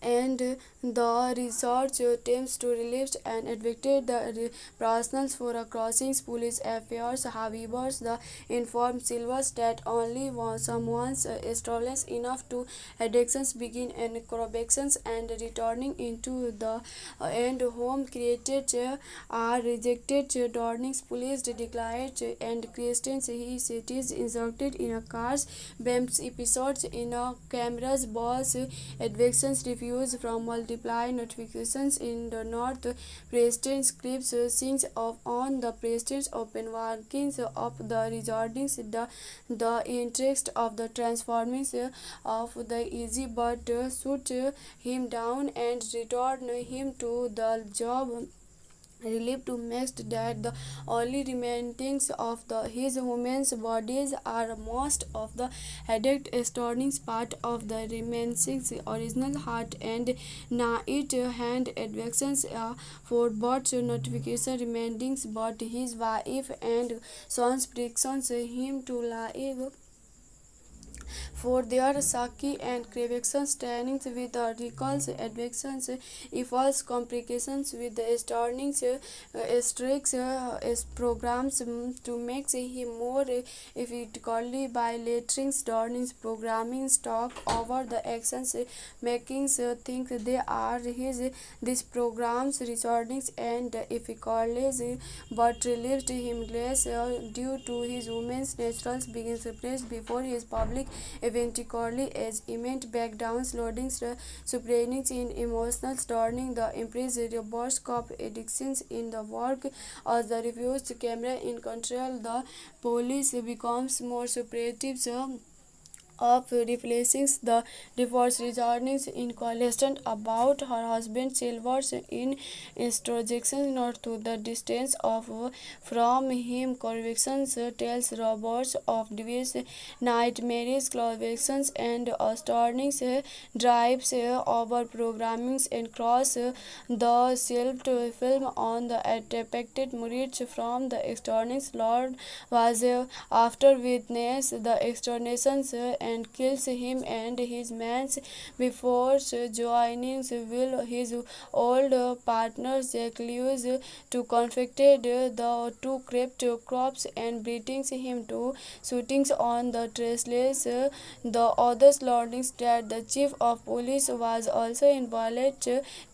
and the research teams to relieve and advocate the personnel for a crossing police affairs. However, the informed Silvers that only someone's stolen enough to addictions begin and corrections and returning into the end home created are rejected. Dorning's police declared and Christians he cities inserted in a car's BAMS episodes in a camera's boss advictions refuse from multiply notifications in the north. President scripts sings of on the president's open workings of the resortings the interest of the transforming of the easy but shoot him down and return him to the job. Relieved to make that the only remains of his women's bodies are most of the headache storings part of the remaining original heart and night hand advections for both notification remaining but his wife and sons predictions him to live for their Saki and crevations trainings with the recalls advections false complications with the starnings strict programs to make him more effectively by lettering starnings programming stock over the actions making think they are his these programs recordings and effectively but relieved him less due to his woman's naturals being suppressed before his public eventually as immense backdowns loading supreming in emotional turning the empress reverse cop addictions in the work as the refused camera in control the police becomes more supportive of replacing the divorce, returning in question about her husband Silver's introduction not to the distance of from him. Convictions tells Roberts of Davis' nightmares, convictions and astonishing drives over programming across the shelved film on the depicted Moritz from the external Lord was after witness the exterminations and kills him and his men before joining will his old partner Jack Lewis to conflicted the two crept crops and brings him to shootings on the traceless. The others learning that the chief of police was also involved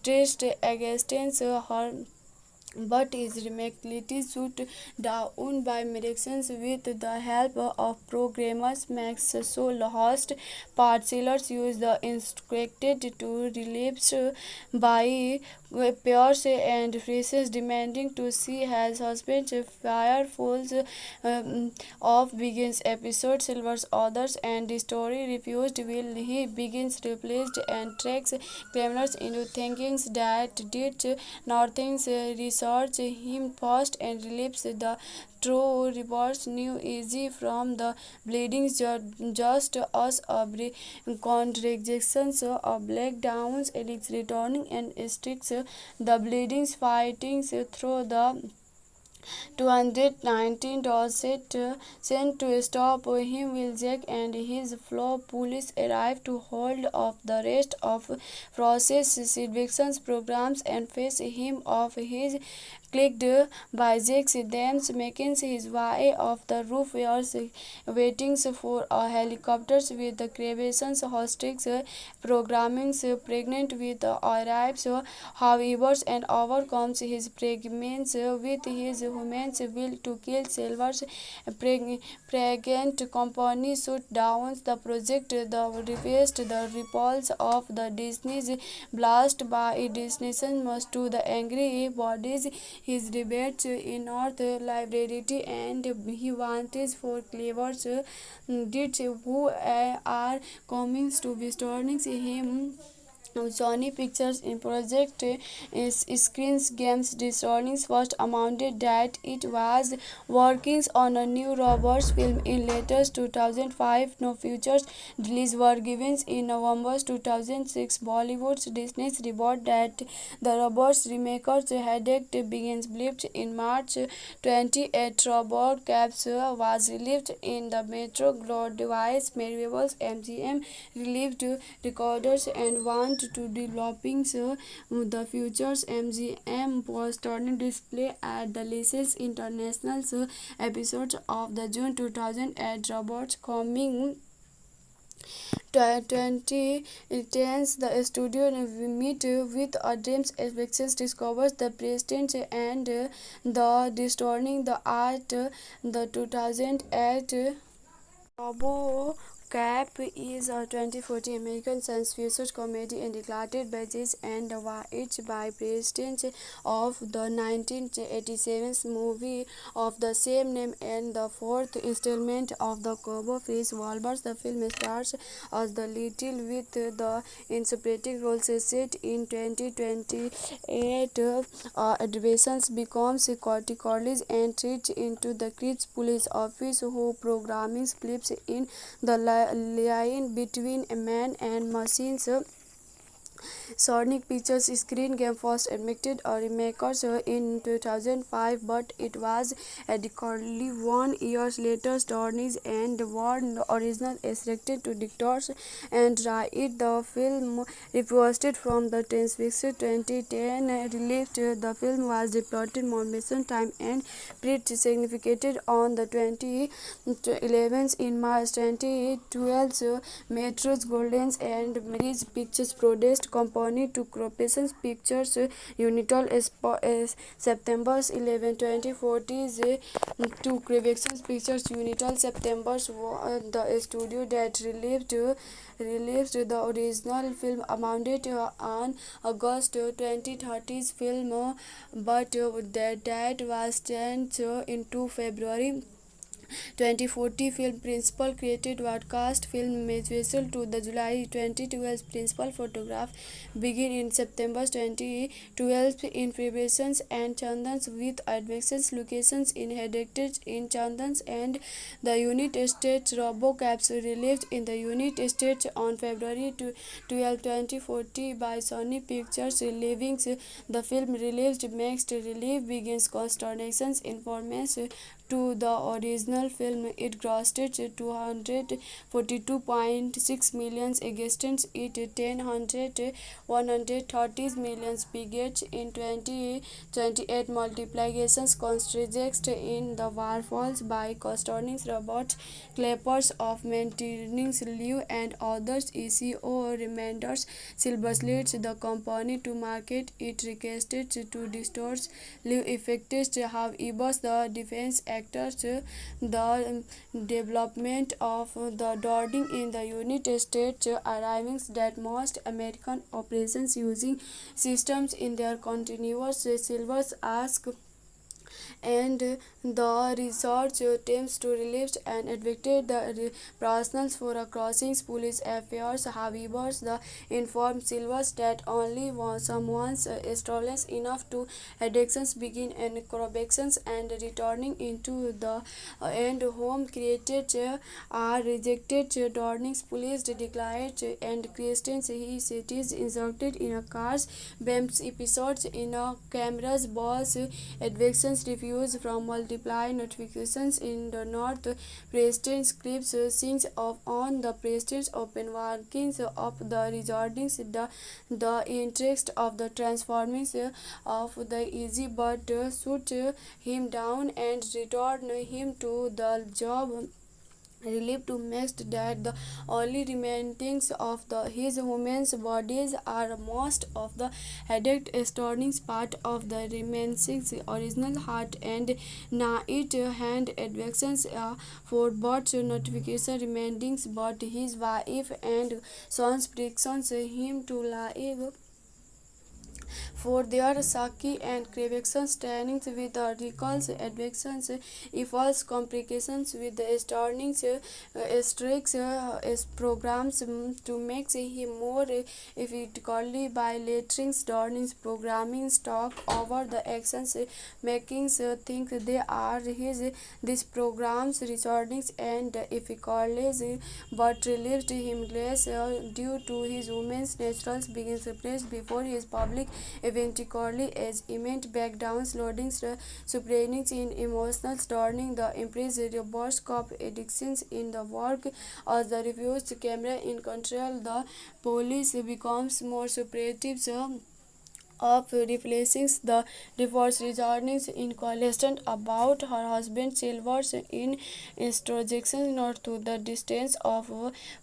traced against her but is remarkably shut down by medicines with the help of programmers. Max so lost parcellers use the instructed to relapse by Pierce and Francis demanding to see his husband fire falls off begins episode Silver's others and the story refused will he begins replaced and tracks criminals into thinking that did nothing research him first and relapse the true reports knew easy from the bleeding just as a contradictions of black downs Alex returning and sticks the bleedings fighting through the 219 set sent to stop him will Jack and his fellow police arrive to hold off the rest of process eviction programs and face him off his clicked by Jack's dams making his way off the roof was waiting for a helicopter with the crevations hostage programming pregnant with arrives however and overcomes his pregnancy with his woman's will to kill Silver's pregnant company shut down the project the request the repulse of the Disney's blast by destination must to the angry bodies his debates in North Library and he wanted for clevers deeds who are coming to be storming him. Sony Pictures in project Screens Games Disney's first amounted that it was working on a new Roberts film in latest 2005. No futures release were given in November 2006. Bollywood's Disney's report that the Roberts remakers headache begins believed in March 28. Robert Caps was released in the Metro device variables MGM released recorders and want to developing the futures MGM was turning display at the latest international episodes of the June 2008 Robots coming 2010s the studio meet with a dreams expectations discovers the president and the distorting the art the 2008 Robo Cap is a 2014 American science fiction comedy and directed by Jess and White by president of the 1987 movie of the same name and the fourth installment of the Cobo Freeze Wolvers. The film stars as the Little with the interpreting roles set in 2028. Adolescence becomes corticolis and treats into the Cripps police office who programming flips in the line between a man and machines. Sonic Pictures Screen Game first admitted a remake in 2005, but it was adequately 1 year later. Stornies and Warren original restricted to directors and write the film reposted from the Transfixed 2010 released. The film was deployed motion time and pretty significant on the 2011 in March 2012. Metro's Golden and Mary's Pictures produced company to Corporation Pictures Unital September 11, 2014 to Creation Pictures Unital September the studio that released the original film amounted on August 2030's film but that was changed into February 2040 film principal created broadcast film visual to the July 2012 principal photograph begin in September 2012 in preparations and Chandans with advanced locations in headquarters in Chandans and the Unit Estate. RoboCaps released in the Unit Estate on February 12, 2040 by Sony Pictures Living. The film released mixed relief begins consternations informants to the original film. It grossed 242.6 million against it 130 million budget in 2028. Multiplications contrast in The War Falls by co-starring Robert Clappers of Maintenance Liu and others. ECO reminders Silverslits the company to market it requested to distort Liu effects. However, the defense actors the development of the Dording in the Unit States arriving that most American operations using systems in their continuous Silvers ask and the research teams to relieve and advocate the personnel for a crossings police affairs. However, the informed Silvers that only someone's stolen enough to addictions begin and corrections and returning into the end home created are rejected. Dorning's police declared and Christians he cities inserted in a car's BAMS episodes in a camera's boss advictions refuse from multiply notifications in the north. Preston scripts sings of on the Preston's open workings of the resorting the interest of the transformings of the easy but shoot him down and return him to the job. Relief to mixed that the only remainings of his human's bodies are most of the headache starting part of the remaining original heart and night hand advections for both notification remainings but his wife and sons predictions him to live for their Saki and Crevaxon standings with the recalls, advections, false complications with the starting strikes programs to make him more effectively by lettering Starning's programming stock over the actions making think they are his these programs recordings and effectively but relieved him less due to his woman's natural begins replaced before his public eventually as immense backdowns loading supreming in emotional turning the impress reverse cop addictions in the work as the refused camera in control the police becomes more supportive of replacing the divorce returning in question about her husband Silver's in introjection not to the distance of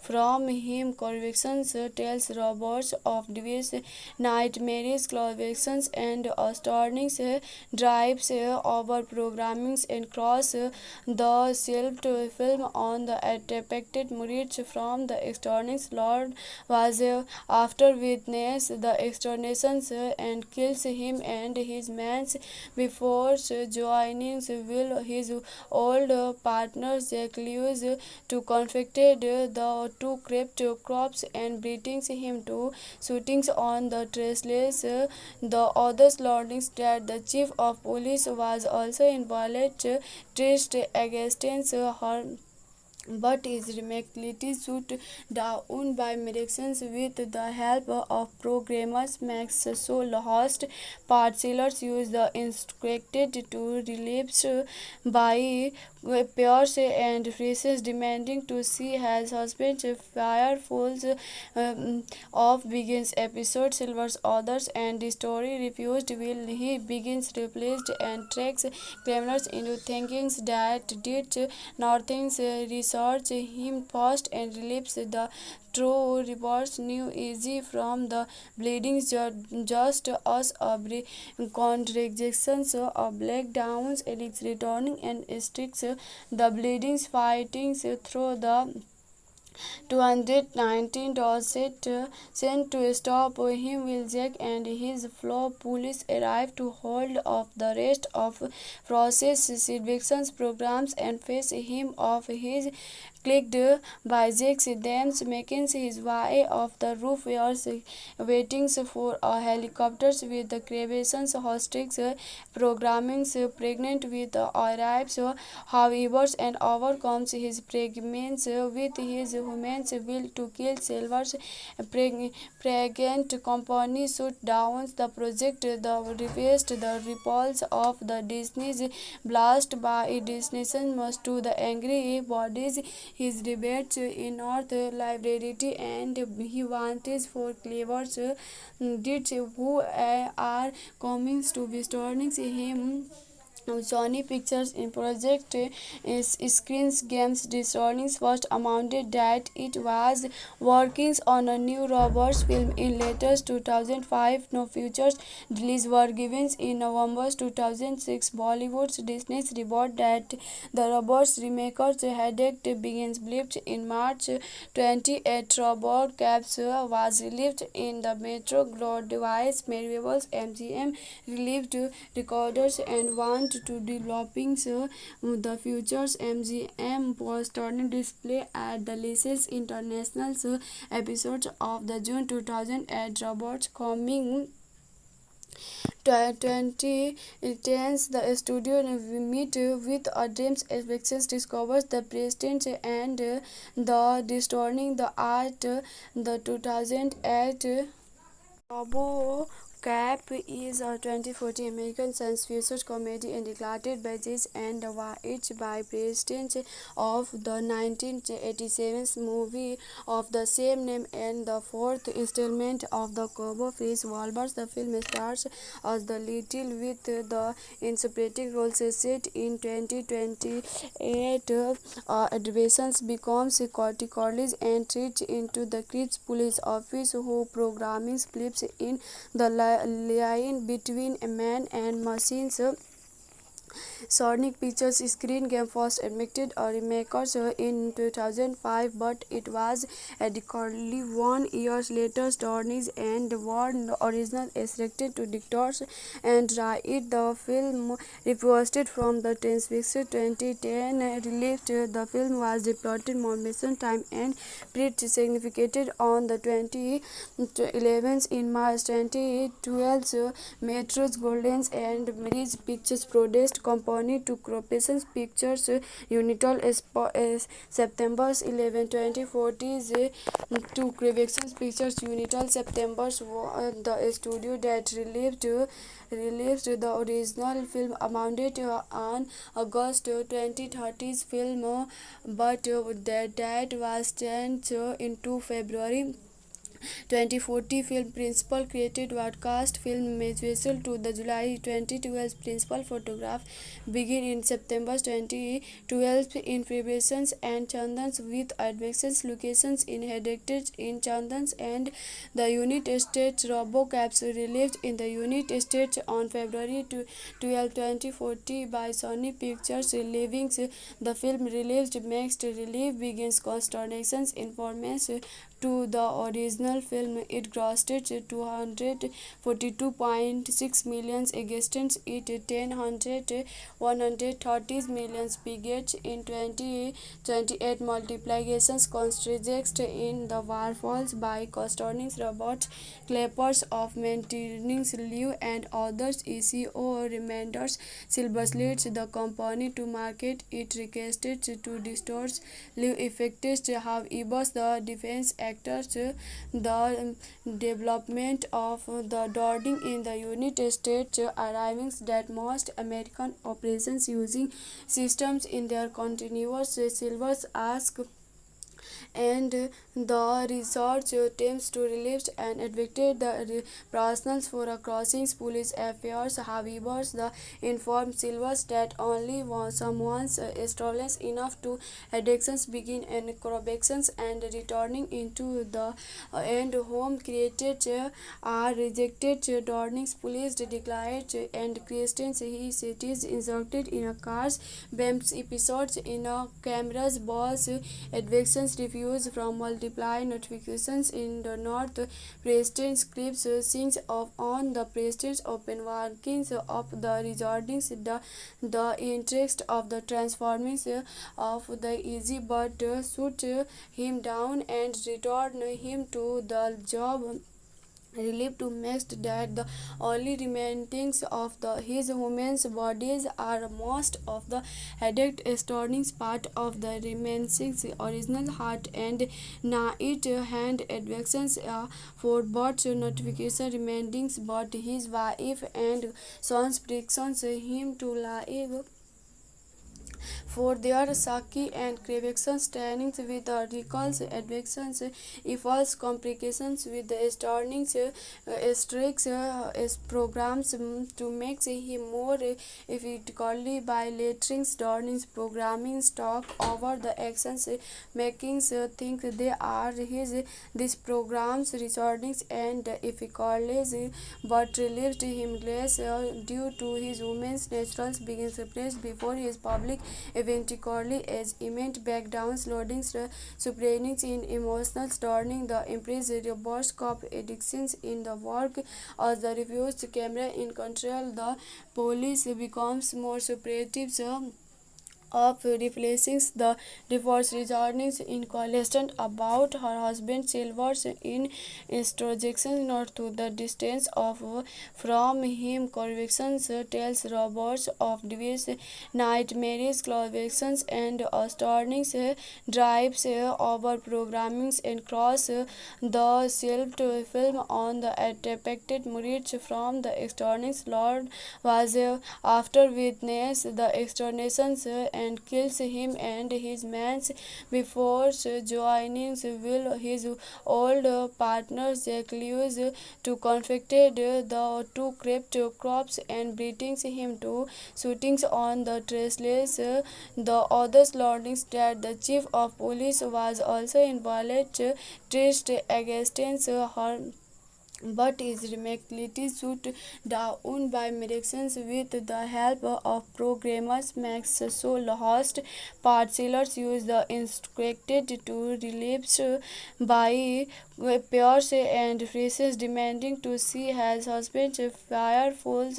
from him convictions tells Roberts of divorce nightmares convictions and astonishing drives over programmings and cross the shelf film on the depicted Moritz from the external Lord was after witness the exterminations and kills him and his men before joining will his old partner Jack Lewis to conflicted the two crept crops and beatings him to shootings on the traceless. The others learning that the chief of police was also involved traced against her but is remarkably shut down by medicines with the help of programmers. Max so lost parcellers use the instructed to relapse by Pierce and Francis demanding to see his husband fire falls of begins episode Silver's others and the story refused will he begins replaced and tracks criminals into thinking that did nothing research him first and relieves the true reports new easy from the bleeding just as a contradictions of black downs Alex returning and sticks the bleedings fighting through the 219 Dorset sent to stop him while Jack and his fellow police arrive to hold off the rest of Frost's eviction programs and face him off his clicked by Jack's dams making his way off the roof where waiting for a helicopter with the crevations hostage programming pregnant with arrives however and overcomes his pregnancy with his human will to kill Silver's pregnant company shut down the project the request the repulse of the Disney's blast by destination must to the angry bodies his debates in North Library and he wanted for clever deeds who are coming to be storming him. Sony Pictures in project screens games discerning first amounted that it was working on a new robots film in latest 2005. No futures release were given in November 2006. Bollywood's Disney's report that the robots remakers headache begins blipped in March 28. Robot Caps was released in the Metro device variables MGM released recorders and want to developing the futures MGM was turning display at the latest international episodes of the June 2008 robots coming 2010s, the studio meet with a dreams expectations discovers the president and the distorting the art the 2008 Robo Cap is a 2014 American science fiction comedy and directed by Jess and White by President of the 1987 movie of the same name and the fourth installment of the Cobo Face Walbers. The film stars as the Little with the interpreting roles set in 2028. Adversaries becomes college and treat into the Crips police office who programming flips in the line between a man and machines. Sonic Pictures screen game first admitted a remake in 2005, but it was adequately 1 year later. Stornies and Warren original restricted to dictators and write the film reposted from the Transfixed 2010 released. The film was deployed motion time and pretty significant on the 2011 in March 2012. Metro's Goldens and Bridge Pictures produced company to Corporation Pictures Unital September 11, 2014 to Creation Pictures Unital September the studio that released the original film amounted on August 2030's film but that was changed into February 2040 film principal created broadcast film visual to the July 2012 principal photograph begin in September 2012 in preparations and Chandans with advanced locations in headquarters in Chandans and the United States. RoboCaps released in the United States on February 12, 2040 by Sony Pictures Living. The film released makes relief begins consternations informants to the original film. It grossed $242.6 million against it $130 million budget in 2028. Multiplications constraints in the waterfalls by concerning Robert Clappers of maintaining Liu and others. ECO reminders Silverslits the company to market it requested to distort Liu effects. However, the defense actors the development of the Dording in the United States arriving that most American operations using systems in their continuous Silvers ask and the research teams to relieve and advocate the personnel for a crossing police affairs. However, the informed Silvers that only someone's stolen enough to addictions begin and corrections and returning into the end home created are rejected. Dorning's police declared and Christians he cities inserted in a car's BAMS episodes in a camera's boss advictions Police refuse from multiply notifications in the North. President scripts sings of on the President's open workings of the recordings the interest of the transformings of the easy but shoot him down and return him to the job. Relieved to mixed that the only remainings of his women's bodies are most of the headache storming part of the remaining original heart and night hand advections for both notification remainings but his wife and sons predictions him to live for their Saki and Crevaxons trainings with the recalls, advections, false complications with the starnings, strict programs to make him more effectively by lettering starnings programming stock over the actions making think they are his these programs recordings and effectively but relieved him less due to his woman's naturals being suppressed before his public eventually as immense backdowns loading supreming in emotional turning the empress reverse cop addictions in the work as the refused camera in control the police becomes more supportive of replacing the divorce returning in question about her husband Silver's in introjection not to the distance of from him convictions tells Roberts of divorce nightmares convictions and astonishing drives over programmings and cross the shelved film on the depicted Murid from the external Lord was after witness the exterminations and kills him and his men before joining will his old partner Jack Lewis to conflicted the two crept crops and beating him to shootings on the traceless. The others learning that the chief of police was also involved traced against her but is remarkably shut down by medicines with the help of programmers makes so host parcellers use the instructed to relieved by Pierce and phrases demanding to see his husband fire falls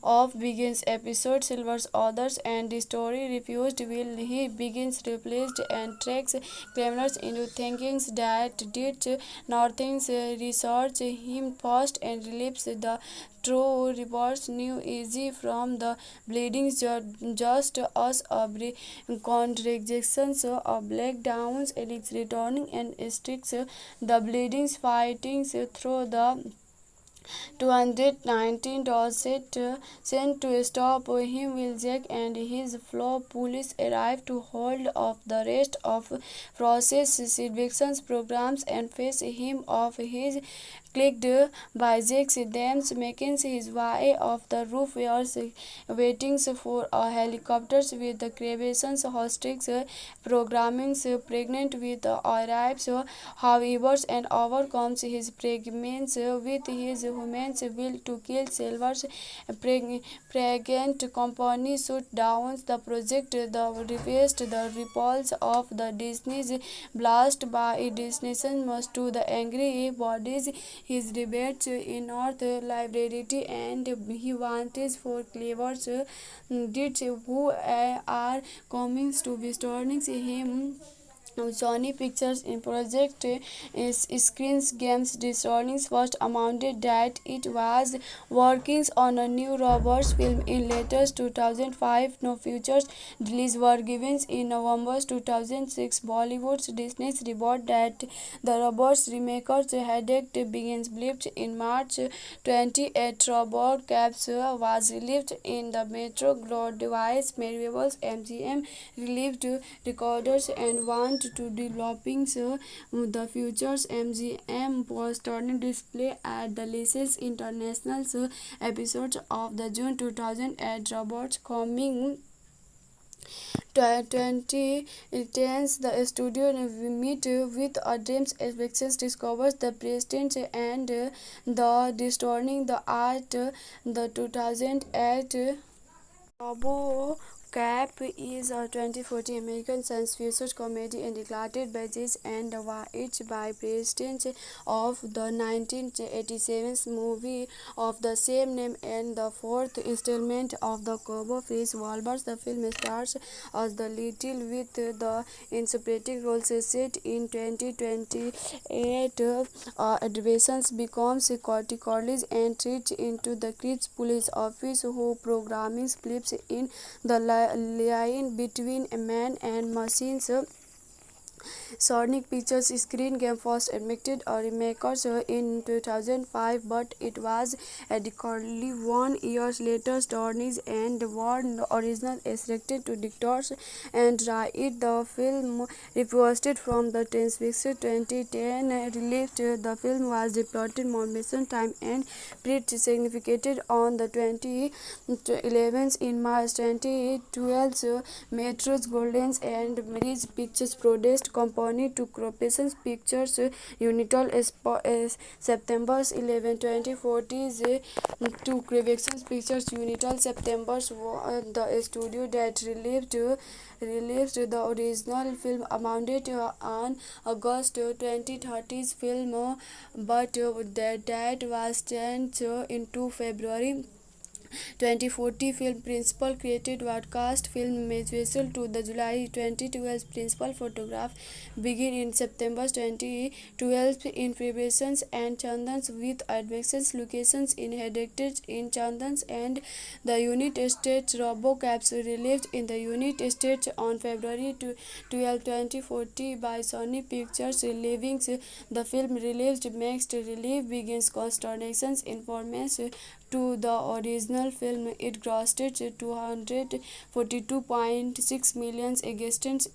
of begins episode Silver's others and the story refused will he begins replaced and tracks criminals into thinking that did nothing research him first and relieves the true reports new easy from the bleeding just as a contradictions of black downs Alex returning and sticks the bleeding fighting through the 219 set sent to stop him will Jack and his flow police arrive to hold off the rest of process eviction programs and face him off his clicked by Jack's dams making his way off the roof waiting for a helicopters with the crevations hostage programming pregnant with arrives however and overcomes his pregnancy with his woman's will to kill Silver's pregnant company shoot down the project the request the repulse of the Disney's blast by destination must to the angry bodies his debates in North Library and he wanted for clevers did who are coming to be storming him Sony Pictures in project Screens Games Disney's first amounted that it was working on a new Roberts film in later 2005. No futures release were given in November 2006. Bollywood's Disney's report that the Roberts remakers headache begins believed in March 28. Robert Caps was released in the Metro Device Marvels MGM released recorders and want to developing the futures MGM was turning display at the latest international episodes of the June 2008 Robots coming 2010s the studio meet with a dreams expectations discovers the president and the distorting the art the 2008 Robo Cap is a 2014 American science fiction comedy and directed by Jess and White by President of the 1987 movie of the same name and the fourth installment of the Cobo Freeze Wolbers. The film stars as the Little with the interpreting roles set in 2028. Adolescents becomes corticolis and treat into the Cripps police office who programming flips in the line between a man and machines. Sonic Pictures screen game first admitted a remake in 2005, but it was adequately 1 year later. Stornies and Warren original is restricted to directors and write. The film reposted from the Netflix 2010 released. The film was deployed Mormon time and pretty significant on the 2011 in March 2012. Metros Goldens and Mary's Pictures produced company to Corporation Pictures Unital September 11, 2014 to Corporation Pictures Unital September the studio that released the original film amounted on August 2013 film, but that was changed into February 2014 film. Principal created broadcast film visual to the July 2012 principal photograph begin in September 2012 in preparations and Chandans with advanced locations in headquarters in Chandans and the Unit Estate. RoboCaps released in the Unit Estate on February 12, 2014 by Sony Pictures Living. The film released mixed relief begins consternations informants to the original film. It grossed 242.6 million against it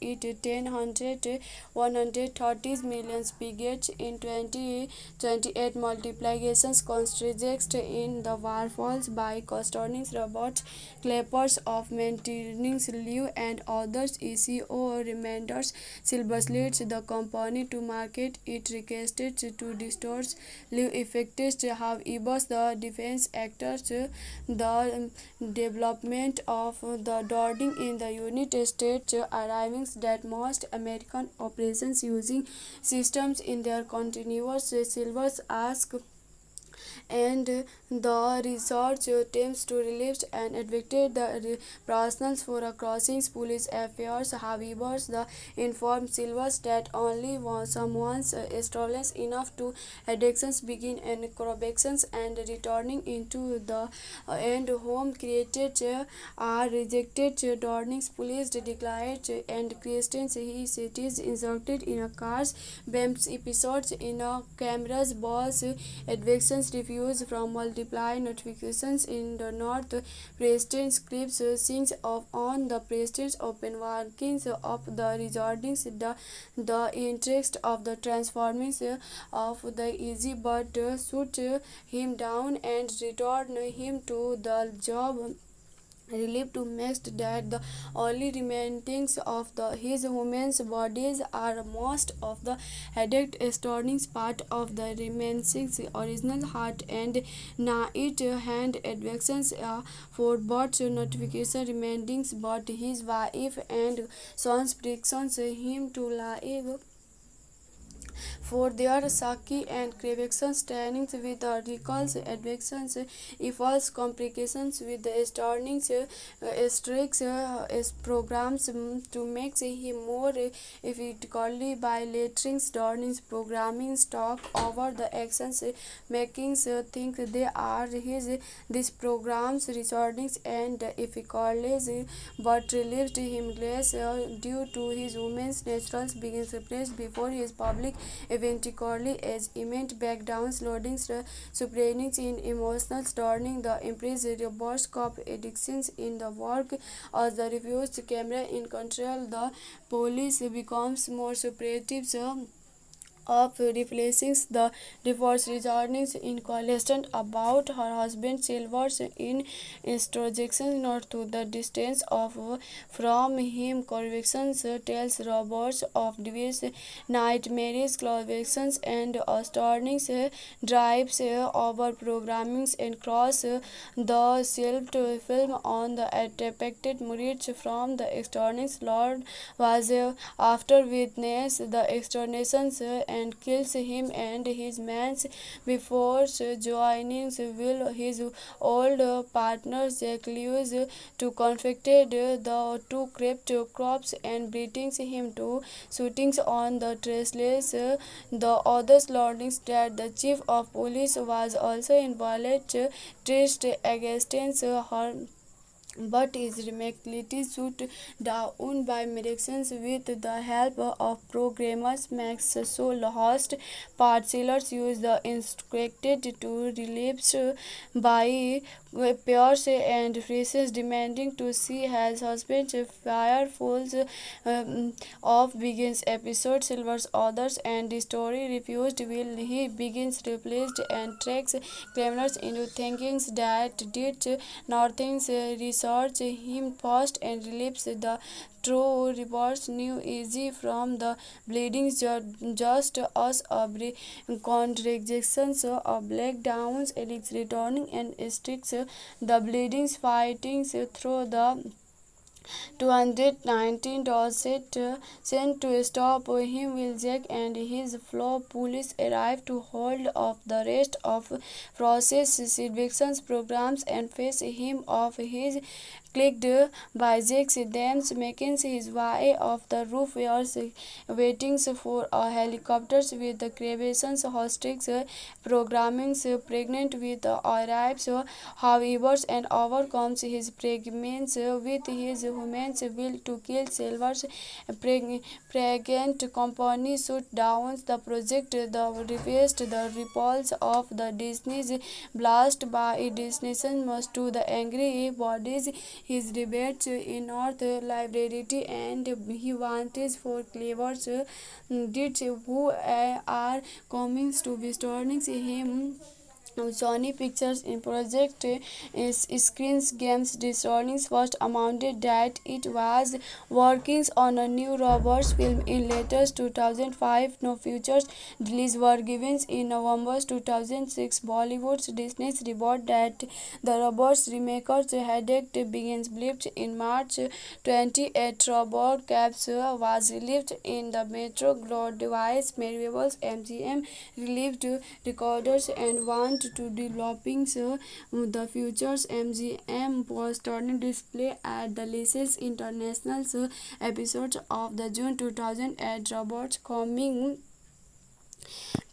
130 million budget in 2028. Multiplications contrast in The War Falls by co-starring Robert Clappers of Maintenance Liu and others. ECO reminders Silverslits the company to market it requested to distort Liu effects. However, the defense actors the development of the Dording in the Unit States arriving that most American operations using systems in their continuous Silvers ask and the research teams to relieve and advocate the personnel for a crossings police affairs. However, the informed Silvers that only someone's stolen enough to addictions begin and corrections and returning into the end home created are rejected. Dorning's police declared and Christians he cities inserted in a car's BAMS episodes in a camera's boss advictions refuse from multiply notifications in the north. President scripts sings of on the president's open workings of the resorting the interest of the transformings of the easy but shoot him down and return him to the job. Relieved to mixed that the only remainings of his women's bodies are most of the headache starting part of the remaining original heart and night hand advections for both notification remainings but his wife and sons predictions him to live for their Saki and Crevaxon standings with the recalls, advections, false complications with the starting strikes programs to make him more effectively by lettering Starning's programming stock over the actions making think they are his these programs recordings and effectively but relieved him less due to his woman's naturals begins replaced before his public eventually as immense backdowns loading suprainings in emotional turning the impress reverse cop addictions in the work as the refused camera in control the police becomes more supportive of replacing the divorce, returning in question about her husband Silver's introduction not to the distance of from him. Convictions tells Roberts of Davis nightmares, convictions and astonishing drives over programming and cross the shelved film on the depicted Moritz from the extortionist Lord was after witness the extortions and kills him and his men before joining will his old partners Jack Lewis to conflicted the two crept crops and beatings him to shootings on the traceless. The others learning that the chief of police was also involved traced against her but is remarkably shut down by miraculous with the help of programmers. Max so lost parcellers use the instructed to relapse by Pierce and Francis demanding to see his husband fire falls of begins episode Silver's others and the story refused will he begins replaced and tracks criminals into thinking that did nothing research him first and relieves the true reports new easy from the bleedings just as a contradictions of black downs Alex returning and sticks the bleedings fighting through the 219 Dorset sent to stop him will Jack and his fellow police arrive to hold off the rest of process eviction programs and face him off his clicked by Jack's dams making his way off the roof where waiting for a helicopter with the creations hostages programming pregnant with arrives however and overcomes his pregnancy with his humans will to kill Silver's pregnant company shoot down the project the request the repulse of the Disney's blast by destination must to the angry bodies his debates in North Library and he wanted for clevers did who are coming to be storming him Sony Pictures in Project Screens Games Disney's first amounted that it was working on a new Roberts film in later 2005. No futures release were given in November 2006. Bollywood's Disney's report that the Roberts remaker's headache begins blipped in March 28. Robert Caps was released in the Metro Glove device variables MGM released recorders and want to developing the futures MGM was turning display at the latest international episodes of the June 2008 Robots coming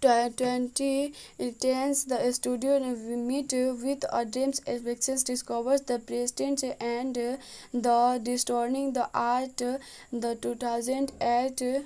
2010s the studio meet with a dreams expectations discovers the president and the distorting the art the 2008